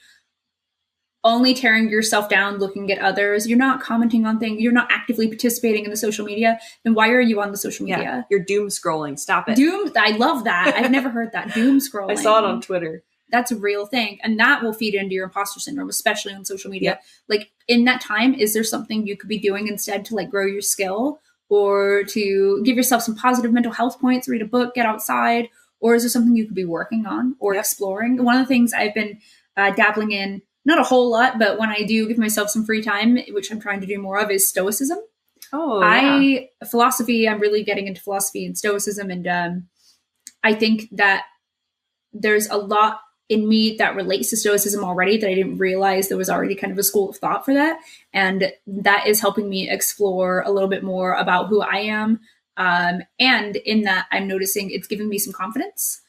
Speaker 2: only tearing yourself down, looking at others, you're not commenting on things, you're not actively participating in the social media, then why are you on the social media?
Speaker 1: Yeah, you're doom scrolling. Stop it.
Speaker 2: I love that. I've never heard that. Doom scrolling.
Speaker 1: I saw it on Twitter.
Speaker 2: That's a real thing. And that will feed into your imposter syndrome, especially on social media. Yep. Like in that time, is there something you could be doing instead to like grow your skill, or to give yourself some positive mental health points, read a book, get outside? Or is there something you could be working on or exploring? One of the things I've been dabbling in, not a whole lot, but when I do give myself some free time, which I'm trying to do more of, is Stoicism.
Speaker 1: Oh, yeah.
Speaker 2: Philosophy, I'm really getting into philosophy and Stoicism. And I think that there's a lot in me that relates to Stoicism already that I didn't realize there was already kind of a school of thought for that. And that is helping me explore a little bit more about who I am. And in that, I'm noticing it's giving me some confidence.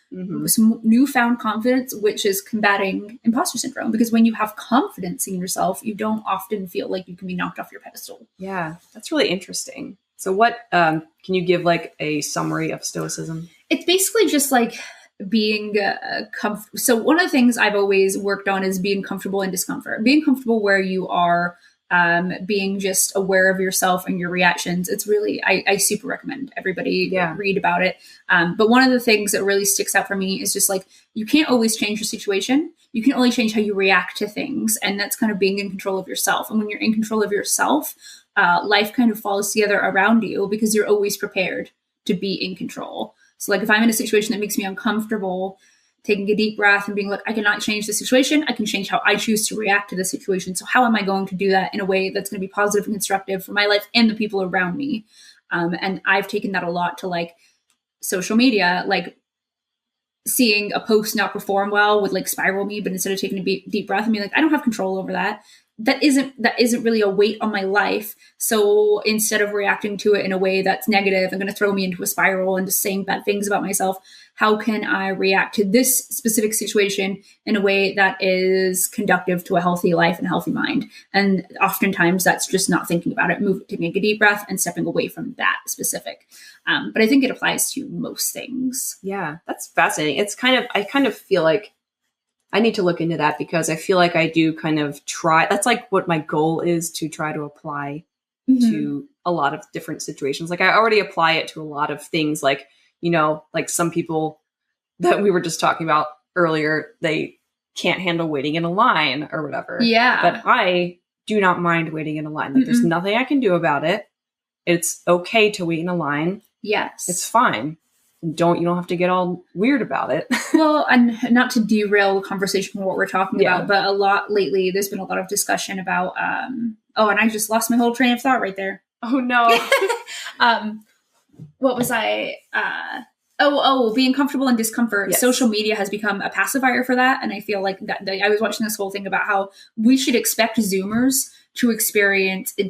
Speaker 2: Some newfound confidence, which is combating imposter syndrome, because when you have confidence in yourself, you don't often feel like you can be knocked off your pedestal.
Speaker 1: Yeah, that's really interesting. So what, can you give like a summary of Stoicism?
Speaker 2: It's basically just like being comfortable. So one of the things I've always worked on is being comfortable in discomfort, being comfortable where you are, being just aware of yourself and your reactions. It's really, I super recommend everybody read about it. But one of the things that really sticks out for me is just like, you can't always change your situation. You can only change how you react to things. And that's kind of being in control of yourself. And when you're in control of yourself, life kind of falls together around you because you're always prepared to be in control. So like if I'm in a situation that makes me uncomfortable, taking a deep breath and being like, I cannot change the situation. I can change how I choose to react to the situation. So how am I going to do that in a way that's going to be positive and constructive for my life and the people around me? And I've taken that a lot to like social media, like seeing a post not perform well would like spiral me, but instead of taking a deep breath and being like, I don't have control over that. That isn't really a weight on my life. So instead of reacting to it in a way that's negative and going to throw me into a spiral and just saying bad things about myself, how can I react to this specific situation in a way that is conductive to a healthy life and a healthy mind? And oftentimes that's just not thinking about it, taking a deep breath and stepping away from that specific. But I think it applies to most things.
Speaker 1: Yeah, that's fascinating. I kind of feel like I need to look into that, because I feel like I do kind of try. That's like what my goal is, to try to apply to a lot of different situations. Like I already apply it to a lot of things, like, like some people that we were just talking about earlier, they can't handle waiting in a line or whatever.
Speaker 2: Yeah.
Speaker 1: But I do not mind waiting in a line. Like there's nothing I can do about it. It's okay to wait in a line.
Speaker 2: Yes.
Speaker 1: It's fine. You don't have to get all weird about it.
Speaker 2: Well, and not to derail the conversation from what we're talking about, but a lot lately, there's been a lot of discussion about, and I just lost my whole train of thought right there.
Speaker 1: Oh no.
Speaker 2: What was I, being comfortable in discomfort. Yes. Social media has become a pacifier for that. And I feel like that I was watching this whole thing about how we should expect Zoomers to experience the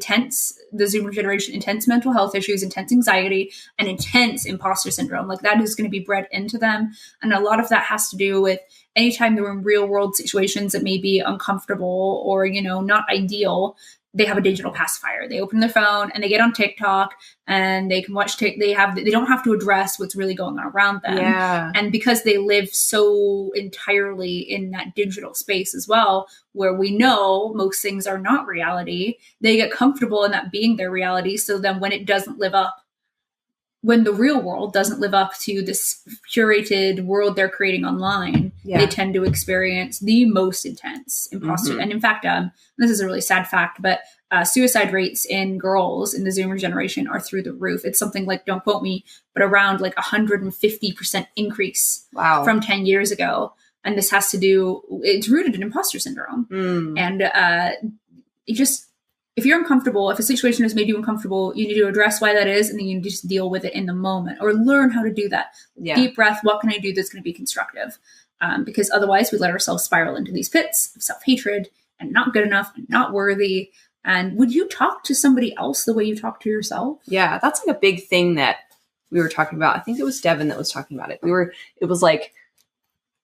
Speaker 2: Zoomer generation, intense mental health issues, intense anxiety, and intense imposter syndrome. Like that is going to be bred into them. And a lot of that has to do with anytime they're in real world situations that may be uncomfortable or, not ideal, they have a digital pacifier. They open their phone and they get on TikTok and they can watch they don't have to address what's really going on around them.
Speaker 1: Yeah.
Speaker 2: And because they live so entirely in that digital space as well, where we know most things are not reality, they get comfortable in that being their reality. So then when the real world doesn't live up to this curated world they're creating online, they tend to experience the most intense imposter. And in fact, this is a really sad fact, but suicide rates in girls in the Zoomer generation are through the roof. It's something like, don't quote me, but around like 150% increase from 10 years ago. And this has to do, it's rooted in imposter syndrome. And if you're uncomfortable, if a situation has made you uncomfortable, you need to address why that is, and then you just deal with it in the moment or learn how to do that. Deep breath. What can I do that's going to be constructive? Because otherwise we let ourselves spiral into these pits of self-hatred and not good enough and not worthy. And would you talk to somebody else the way you talk to yourself?
Speaker 1: Yeah, that's like a big thing that we were talking about. I think it was Devin that was talking about it. It was like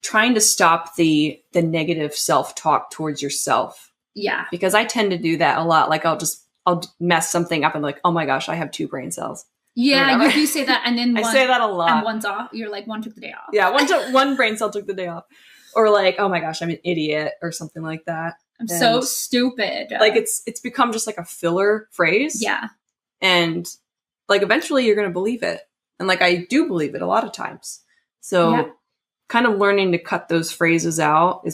Speaker 1: trying to stop the negative self-talk towards yourself.
Speaker 2: Yeah.
Speaker 1: Because I tend to do that a lot. Like I'll mess something up and like, oh my gosh, I have 2 brain cells.
Speaker 2: Yeah, you do say that. And then
Speaker 1: I say that a lot.
Speaker 2: And one's off. You're like, one took the day off.
Speaker 1: Yeah, one brain cell took the day off. Or like, oh my gosh, I'm an idiot or something like that.
Speaker 2: I'm so stupid.
Speaker 1: Like it's become just like a filler phrase.
Speaker 2: Yeah.
Speaker 1: And like eventually you're going to believe it. And like I do believe it a lot of times. So kind of learning to cut those phrases out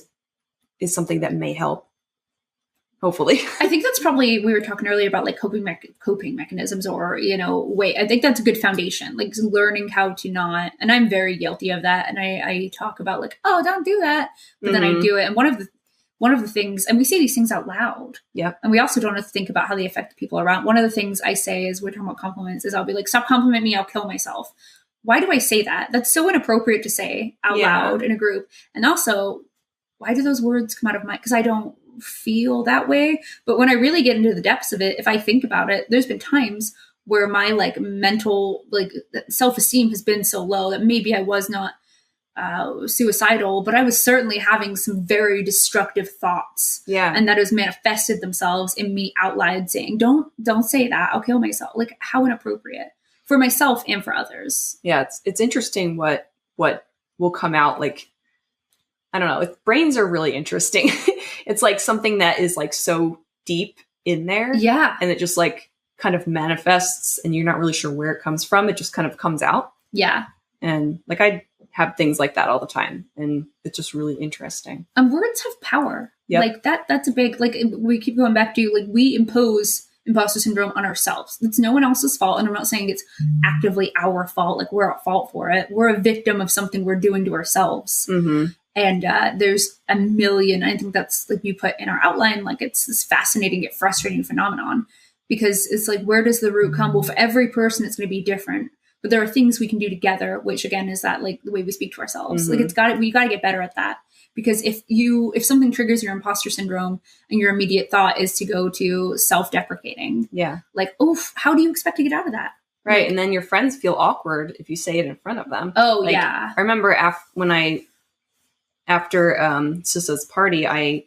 Speaker 1: is something that may help. Hopefully. I
Speaker 2: think that's probably, we were talking earlier about like coping mechanisms or, I think that's a good foundation, like learning how to not, and I'm very guilty of that. And I talk about like, oh, don't do that. But then I do it. And one of the things, and we say these things out loud.
Speaker 1: Yeah.
Speaker 2: And we also don't have to think about how they affect the people around. One of the things I say is, we're talking about compliments, is I'll be like, stop complimenting me, I'll kill myself. Why do I say that? That's so inappropriate to say out loud in a group. And also, why do those words come out of my, because I don't feel that way. But when I really get into the depths of it, if I think about it, there's been times where my like mental like self-esteem has been so low that maybe I was not suicidal, but I was certainly having some very destructive thoughts.
Speaker 1: Yeah.
Speaker 2: And that has manifested themselves in me out loud saying, don't say that, I'll kill myself. Like, how inappropriate for myself and for others.
Speaker 1: Yeah, it's interesting what will come out. Like, I don't know, brains are really interesting. It's like something that is like so deep in there.
Speaker 2: Yeah.
Speaker 1: And it just like kind of manifests and you're not really sure where it comes from. It just kind of comes out.
Speaker 2: Yeah.
Speaker 1: And like I have things like that all the time. And it's just really interesting.
Speaker 2: And words have power.
Speaker 1: Yep.
Speaker 2: Like that's a big, like we keep going back to, like, we impose imposter syndrome on ourselves. It's no one else's fault. And I'm not saying it's actively our fault. Like, we're at fault for it. We're a victim of something we're doing to ourselves.
Speaker 1: Mm-hmm.
Speaker 2: And there's a million, I think that's like you put in our outline, like it's this fascinating yet frustrating phenomenon, because it's like, where does the root come? Well, for every person, it's going to be different, but there are things we can do together, which again, is that like the way we speak to ourselves.
Speaker 1: Mm-hmm.
Speaker 2: Like we got to get better at that, because if something triggers your imposter syndrome and your immediate thought is to go to self-deprecating,
Speaker 1: yeah,
Speaker 2: like, oof, how do you expect to get out of that?
Speaker 1: Right.
Speaker 2: Like,
Speaker 1: and then your friends feel awkward if you say it in front of them.
Speaker 2: oh,
Speaker 1: Like,
Speaker 2: yeah.
Speaker 1: I remember after Sisa's party, I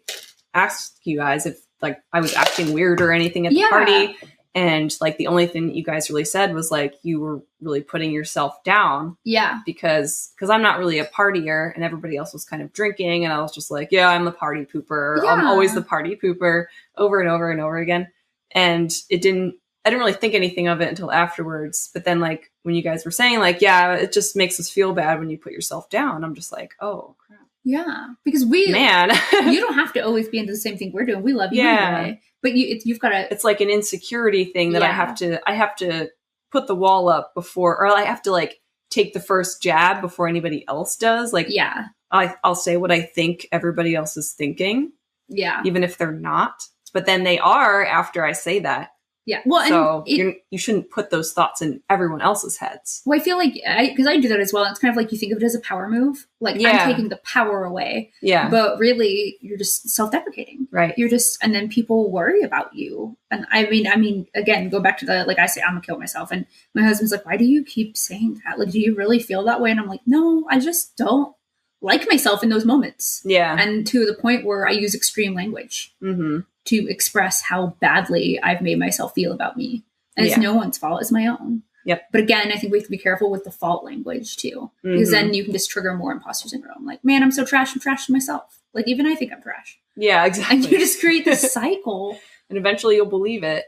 Speaker 1: asked you guys if like I was acting weird or anything at the party. And like the only thing that you guys really said was like you were really putting yourself down.
Speaker 2: Yeah.
Speaker 1: Because I'm not really a partier and everybody else was kind of drinking. And I was just like, yeah, I'm the party pooper.
Speaker 2: Yeah.
Speaker 1: I'm always the party pooper over and over and over again. And I didn't really think anything of it until afterwards. But then like when you guys were saying like, yeah, it just makes us feel bad when you put yourself down. I'm just like, oh crap.
Speaker 2: Yeah. Because you don't have to always be into the same thing we're doing. We love you anyway. But you've got to.
Speaker 1: It's like an insecurity thing that I have to put the wall up before, or I have to like take the first jab before anybody else does. Like, yeah, I'll say what I think everybody else is thinking. Yeah. Even if they're not, but then they are after I say that. Yeah. Well, so you shouldn't put those thoughts in everyone else's heads.
Speaker 2: Well, I feel like, because I do that as well. It's kind of like you think of it as a power move. Like, I'm taking the power away. Yeah. But really, you're just self-deprecating. Right. And then people worry about you. And I mean, again, go back to like I say, I'm going to kill myself. And my husband's like, why do you keep saying that? Like, do you really feel that way? And I'm like, no, I just don't like myself in those moments. Yeah. And to the point where I use extreme language. Mm-hmm. To express how badly I've made myself feel about me. And it's no one's fault, it's my own. Yep. But again, I think we have to be careful with the fault language too. Because then you can just trigger more imposter syndrome. Like, man, I'm so trash, I'm trash to myself. Like, even I think I'm trash. Yeah, exactly. And you just create this cycle.
Speaker 1: And eventually you'll believe it.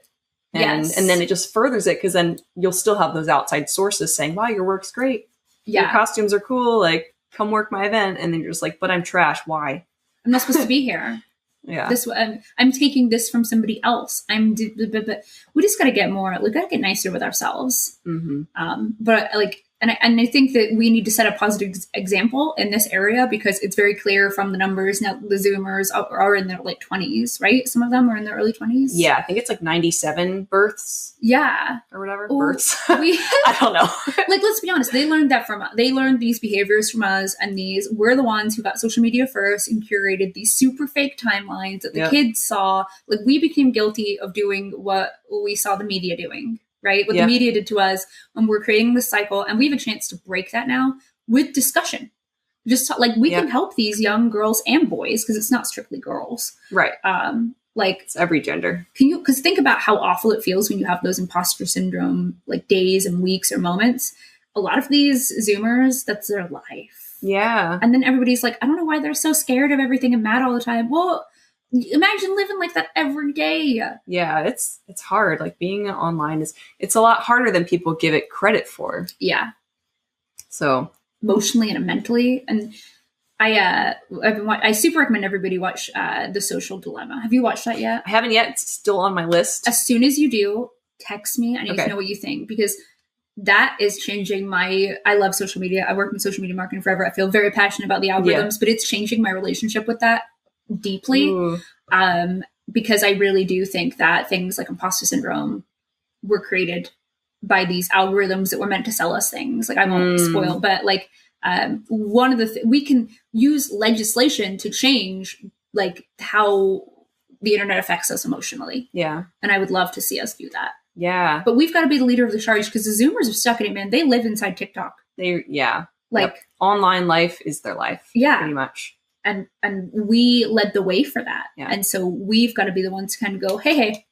Speaker 1: And then it just furthers it because then you'll still have those outside sources saying, wow, your work's great. Yeah. Your costumes are cool. Like, come work my event. And then you're just like, but I'm trash. Why?
Speaker 2: I'm not supposed to be here. Yeah, I'm taking this from somebody else. We just got to get more. We got to get nicer with ourselves. Mm-hmm. But like, and I think that we need to set a positive example in this area because it's very clear from the numbers now. The Zoomers are in their late 20s, right? Some of them are in their early 20s.
Speaker 1: Yeah, I think it's like 97 births.
Speaker 2: Yeah,
Speaker 1: or whatever births. I don't know.
Speaker 2: Like, let's be honest. They learned that from us. They learned these behaviors from us, and we're the ones who got social media first and curated these super fake timelines that the kids saw. Like, we became guilty of doing what we saw the media doing. Right? What the media did to us when we're creating this cycle. And we have a chance to break that now with discussion. Just like we can help these young girls and boys because it's not strictly girls. Right. Like
Speaker 1: it's every gender.
Speaker 2: Because think about how awful it feels when you have those imposter syndrome, like days and weeks or moments. A lot of these Zoomers, that's their life. Yeah. And then everybody's like, I don't know why they're so scared of everything and mad all the time. Well, imagine living like that every day.
Speaker 1: Yeah, it's hard. Like being online it's a lot harder than people give it credit for. Yeah. So
Speaker 2: emotionally and mentally, and I super recommend everybody watch The Social Dilemma. Have you watched that yet?
Speaker 1: I haven't yet. It's still on my list.
Speaker 2: As soon as you do, text me. I need to know what you think because that is changing I love social media. I worked in social media marketing forever. I feel very passionate about the algorithms, but it's changing my relationship with that deeply. Because I really do think that things like imposter syndrome were created by these algorithms that were meant to sell us things. Like I won't spoil, but like one of we can use legislation to change like how the internet affects us emotionally. Yeah. And I would love to see us do that. Yeah. But we've got to be the leader of the charge because the Zoomers are stuck in it, man. They live inside TikTok.
Speaker 1: Like online life is their life. Yeah. Pretty much.
Speaker 2: And we led the way for that. Yeah. And so we've got to be the ones to kind of go, hey,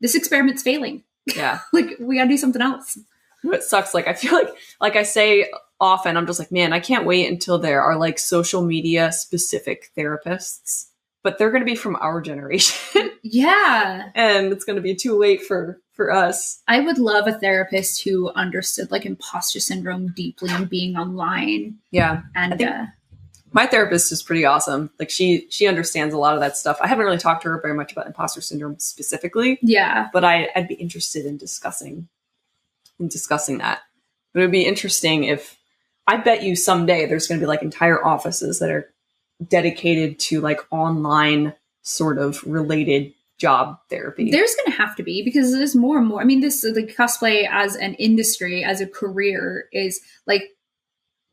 Speaker 2: this experiment's failing. Yeah. Like we got to do something else.
Speaker 1: It sucks. Like I feel like I say often, I'm just like, man, I can't wait until there are like social media specific therapists, but they're going to be from our generation. Yeah. And it's going to be too late for us.
Speaker 2: I would love a therapist who understood like imposter syndrome deeply and being online. Yeah. And
Speaker 1: my therapist is pretty awesome. Like she understands a lot of that stuff. I haven't really talked to her very much about imposter syndrome specifically. Yeah. But I'd be interested in discussing that. But it would be interesting if I bet you someday there's going to be like entire offices that are dedicated to like online sort of related job therapy.
Speaker 2: There's going to have to be because there's more and more. I mean, this like cosplay as an industry, as a career is like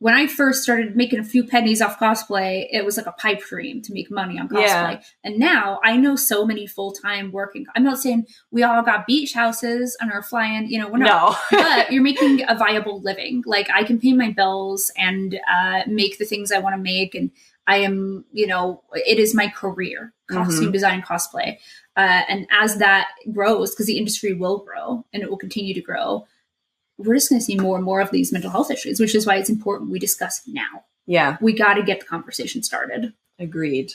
Speaker 2: when I first started making a few pennies off cosplay, it was like a pipe dream to make money on cosplay.
Speaker 1: Yeah.
Speaker 2: And now I know so many full-time working. I'm not saying we all got beach houses and are flying, we're not.
Speaker 1: No.
Speaker 2: But you're making a viable living. Like I can pay my bills and make the things I want to make. And I am, it is my career, costume design, cosplay. And as that grows, because the industry will grow and it will continue to grow, we're just going to see more and more of these mental health issues, which is why it's important we discuss now.
Speaker 1: Yeah.
Speaker 2: We got to get the conversation started.
Speaker 1: Agreed.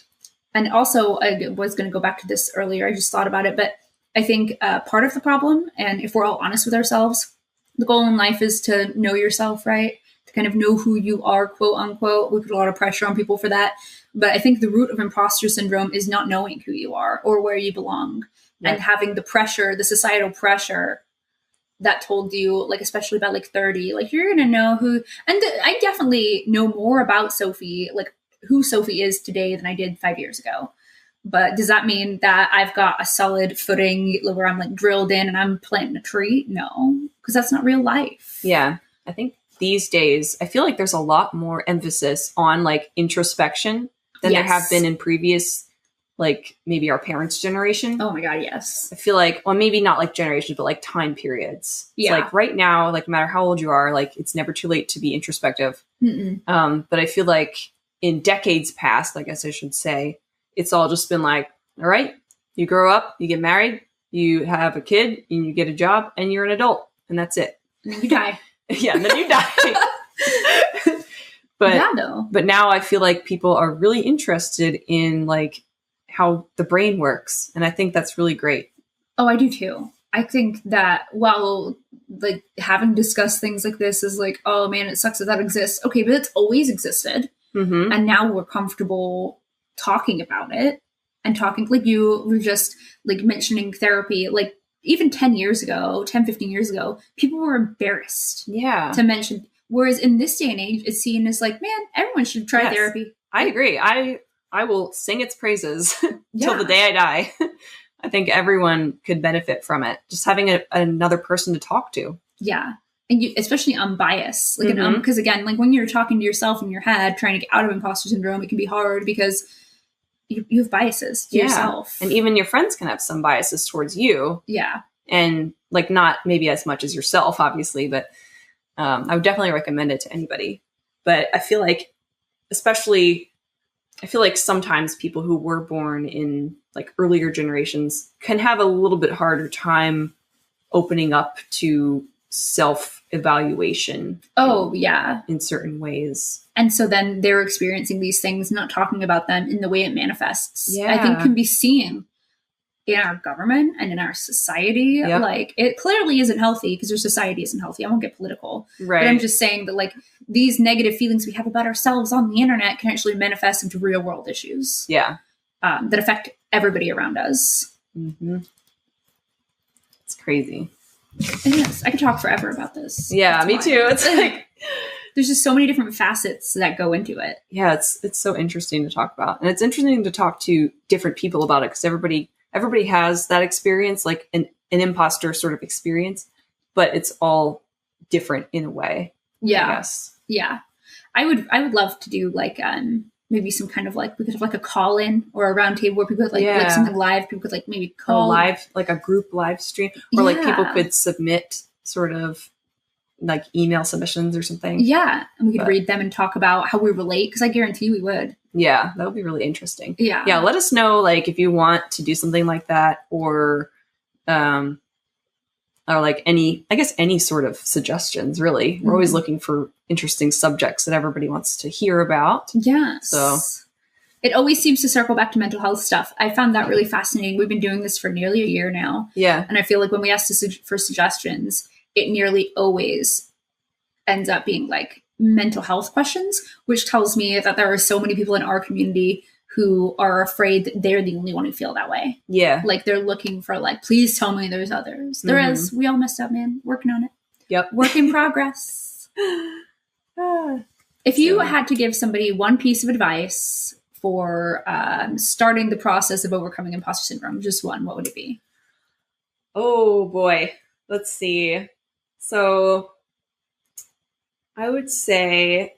Speaker 2: And also, I was going to go back to this earlier. I just thought about it. But I think part of the problem, and if we're all honest with ourselves, the goal in life is to know yourself, right? To kind of know who you are, quote unquote. We put a lot of pressure on people for that. But I think the root of imposter syndrome is not knowing who you are or where you belong, and having the pressure, the societal pressure that told you, like, especially about like 30, like you're going to know who, and I definitely know more about Sophie, like who Sophie is today than I did 5 years ago. But does that mean that I've got a solid footing where I'm like drilled in and I'm planting a tree? No, because that's not real life.
Speaker 1: Yeah. I think these days, I feel like there's a lot more emphasis on like introspection than there have been in previous, like maybe our parents' generation.
Speaker 2: Oh my God, yes.
Speaker 1: I feel like, well, maybe not like generations, but like time periods.
Speaker 2: Yeah.
Speaker 1: It's like right now, like no matter how old you are, like it's never too late to be introspective. But I feel like in decades past, I guess I should say, it's all just been like, all right, you grow up, you get married, you have a kid, and you get a job, and you're an adult, and that's it.
Speaker 2: And then you die.
Speaker 1: Yeah, and then you die. But now I feel like people are really interested in like how the brain works. And I think that's really great.
Speaker 2: Oh, I do too. I think that while like having discussed things like this is like, oh man, it sucks that exists. Okay, but it's always existed. And now we're comfortable talking about it and talking, like you were just like mentioning therapy, like even 10 years ago, 10, 15 years ago, people were embarrassed to mention. Whereas in this day and age, it's seen as like, man, everyone should try therapy.
Speaker 1: I agree. I will sing its praises till the day I die. I think everyone could benefit from it. Just having another person to talk to. Yeah.
Speaker 2: And you, especially unbiased. Like, because again, like when you're talking to yourself in your head, trying to get out of imposter syndrome, it can be hard because you have biases to yourself.
Speaker 1: And even your friends can have some biases towards you.
Speaker 2: Yeah.
Speaker 1: And like not maybe as much as yourself, obviously, but I would definitely recommend it to anybody. But I feel like, sometimes people who were born in like earlier generations can have a little bit harder time opening up to self-evaluation.
Speaker 2: Oh, yeah.
Speaker 1: In certain ways.
Speaker 2: And so then they're experiencing these things, not talking about them in the way it manifests.
Speaker 1: Yeah.
Speaker 2: I think can be seen in our government and in our society.
Speaker 1: Yep.
Speaker 2: Like it clearly isn't healthy because our society isn't healthy. I won't get political.
Speaker 1: Right.
Speaker 2: But I'm just saying that like these negative feelings we have about ourselves on the internet can actually manifest into real world issues.
Speaker 1: Yeah.
Speaker 2: That affect everybody around us.
Speaker 1: It's crazy.
Speaker 2: Yes, I could talk forever about this.
Speaker 1: Yeah, me too. It's like
Speaker 2: there's just so many different facets that go into it.
Speaker 1: Yeah, it's so interesting to talk about. And it's interesting to talk to different people about it because everybody has that experience, like an imposter sort of experience, but it's all different in a way.
Speaker 2: Yeah.
Speaker 1: I guess.
Speaker 2: Yeah. I would love to do like maybe some kind of like, we could have like a call in or a round table where people could like something live. People could like maybe call
Speaker 1: live, like a group live stream, or like people could submit sort of like email submissions or something.
Speaker 2: Yeah. And we could read them and talk about how we relate. Cause I guarantee we would.
Speaker 1: Yeah. That would be really interesting.
Speaker 2: Yeah.
Speaker 1: Yeah. Let us know like if you want to do something like that or like any sort of suggestions, really. We're always looking for interesting subjects that everybody wants to hear about.
Speaker 2: Yes.
Speaker 1: So
Speaker 2: it always seems to circle back to mental health stuff. I found that really fascinating. We've been doing this for nearly a year now.
Speaker 1: Yeah.
Speaker 2: And I feel like when we ask for suggestions, it nearly always ends up being like mental health questions, which tells me that there are so many people in our community who are afraid that they're the only one who feel that way.
Speaker 1: Yeah.
Speaker 2: Like they're looking for like, please tell me there's others. There is. We all messed up, man. Working on it.
Speaker 1: Yep.
Speaker 2: Work in progress. If you had to give somebody one piece of advice for starting the process of overcoming imposter syndrome, just one, what would it be?
Speaker 1: Oh boy. Let's see. So I would say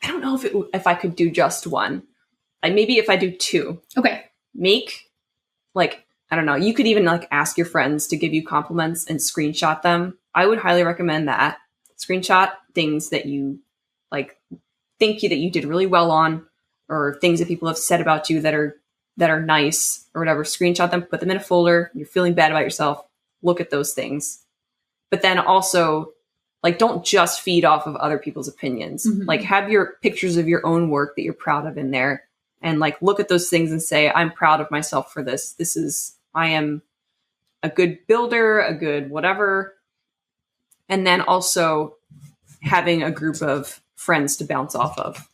Speaker 1: I don't know if I could do just one. Like maybe if I do two.
Speaker 2: Okay.
Speaker 1: Make like, I don't know, you could even like ask your friends to give you compliments and screenshot them. I would highly recommend that. Screenshot things that you like think that you did really well on, or things that people have said about you that are nice or whatever. Screenshot them, put them in a folder. You're feeling bad about yourself. Look at those things. But then also, like, don't just feed off of other people's opinions.
Speaker 2: Mm-hmm.
Speaker 1: Like, have your pictures of your own work that you're proud of in there, and like look at those things and say, I'm proud of myself for this. I am a good builder, a good whatever. And then also having a group of friends to bounce off of.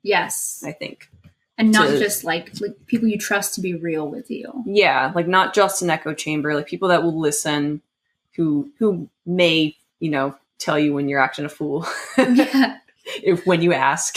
Speaker 2: Yes.
Speaker 1: I think.
Speaker 2: And not just like people you trust to be real with you.
Speaker 1: Yeah. Like not just an echo chamber, like people that will listen, who may, tell you when you're acting a fool.
Speaker 2: Yeah.
Speaker 1: when you ask.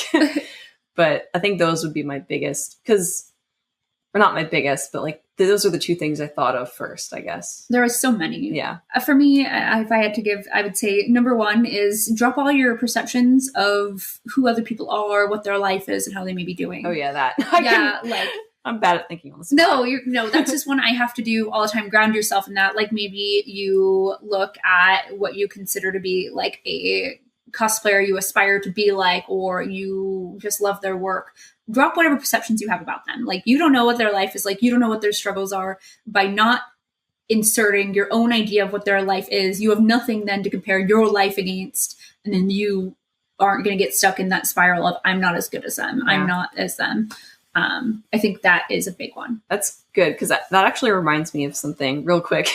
Speaker 1: But I think those would be my biggest, or not my biggest, but like those are the two things I thought of first, I guess.
Speaker 2: There are so many.
Speaker 1: Yeah.
Speaker 2: For me, if I had to give, I would say number one is drop all your perceptions of who other people are, what their life is, and how they may be doing.
Speaker 1: Oh yeah, that. I'm bad at thinking on the spot.
Speaker 2: No, that's just one I have to do all the time. Ground yourself in that. Like maybe you look at what you consider to be like a cosplayer you aspire to be like, or you just love their work. Drop whatever perceptions you have about them. Like you don't know what their life is like. You don't know what their struggles are. By not inserting your own idea of what their life is, you have nothing then to compare your life against. And then you aren't going to get stuck in that spiral of I'm not as good as them. Yeah. I'm not as them. I think that is a big one.
Speaker 1: That's good. Cause that actually reminds me of something real quick.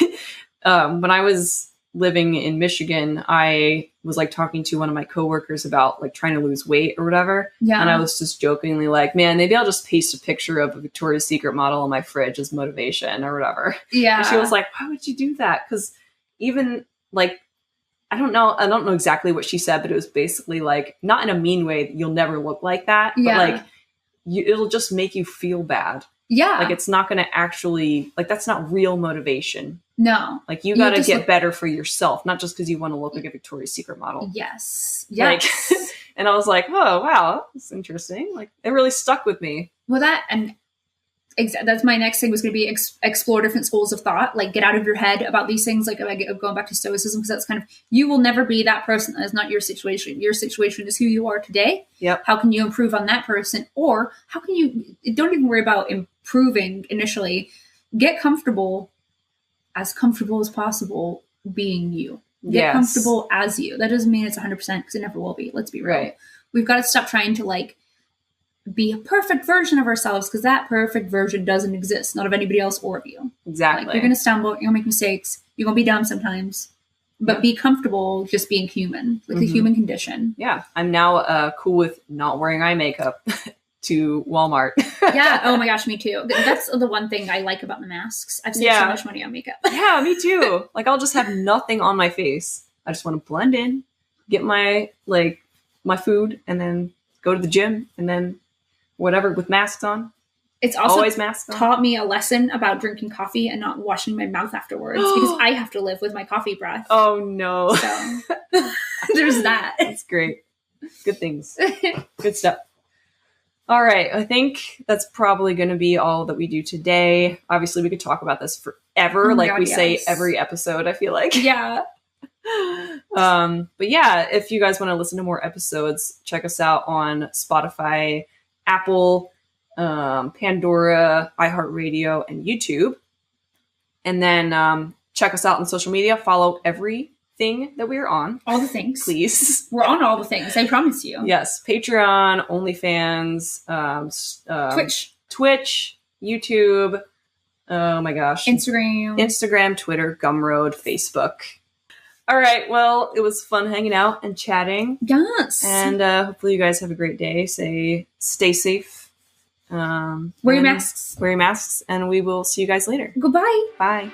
Speaker 1: When I was living in Michigan, I was like talking to one of my coworkers about like trying to lose weight or whatever. Yeah. And I was just jokingly like, man, maybe I'll just paste a picture of a Victoria's Secret model on my fridge as motivation or whatever.
Speaker 2: Yeah.
Speaker 1: And she was like, why would you do that? Cause even like, I don't know exactly what she said, but it was basically like, not in a mean way, you'll never look like that. Yeah. But like, it'll just make you feel bad.
Speaker 2: Yeah.
Speaker 1: Like it's not going to actually, like that's not real motivation.
Speaker 2: No.
Speaker 1: Like you got to get better for yourself, not just because you want to look like a Victoria's Secret model.
Speaker 2: Yes.
Speaker 1: Like, and I was like, oh, wow, that's interesting. Like it really stuck with me.
Speaker 2: Well, that's my next thing was going to be explore different schools of thought, like get out of your head about these things. Like going back to Stoicism, because that's kind of, you will never be that person. That is not your situation. Your situation is who you are today.
Speaker 1: Yep.
Speaker 2: How can you improve on that person? Or how can you, don't even worry about improving initially, get comfortable as possible being you. Get comfortable as you. That doesn't mean it's 100% because it never will be. Let's be real. Right. We've got to stop trying to like be a perfect version of ourselves because that perfect version doesn't exist. Not of anybody else or of you.
Speaker 1: Exactly.
Speaker 2: Like, you're going to stumble. You're going to make mistakes. You're going to be dumb sometimes. But be comfortable just being human. Like the human condition.
Speaker 1: Yeah. I'm now cool with not wearing eye makeup to Walmart.
Speaker 2: Yeah. Oh my gosh, me too. That's the one thing I like about the masks. I've saved so much money on makeup.
Speaker 1: Yeah, me too. Like I'll just have nothing on my face. I just want to blend in, get my food, and then go to the gym, and then whatever with masks on.
Speaker 2: It's also
Speaker 1: always masks on.
Speaker 2: Taught me a lesson about drinking coffee and not washing my mouth afterwards because I have to live with my coffee breath.
Speaker 1: Oh no.
Speaker 2: So there's that.
Speaker 1: That's great. Good things. Good stuff. All right. I think that's probably going to be all that we do today. Obviously, we could talk about this forever. Say every episode, I feel like.
Speaker 2: Yeah.
Speaker 1: But yeah, if you guys want to listen to more episodes, check us out on Spotify, Apple, Pandora, iHeartRadio, and YouTube. And then check us out on social media. Follow everything that we're on.
Speaker 2: All the things.
Speaker 1: Please.
Speaker 2: We're on all the things. I promise you.
Speaker 1: Yes. Patreon, OnlyFans, Twitch, YouTube. Oh my gosh. Instagram, Twitter, Gumroad, Facebook. All right. Well, it was fun hanging out and chatting.
Speaker 2: Yes.
Speaker 1: And hopefully you guys have a great day. Stay safe.
Speaker 2: Wear your masks.
Speaker 1: Wear your masks. And we will see you guys later.
Speaker 2: Goodbye.
Speaker 1: Bye.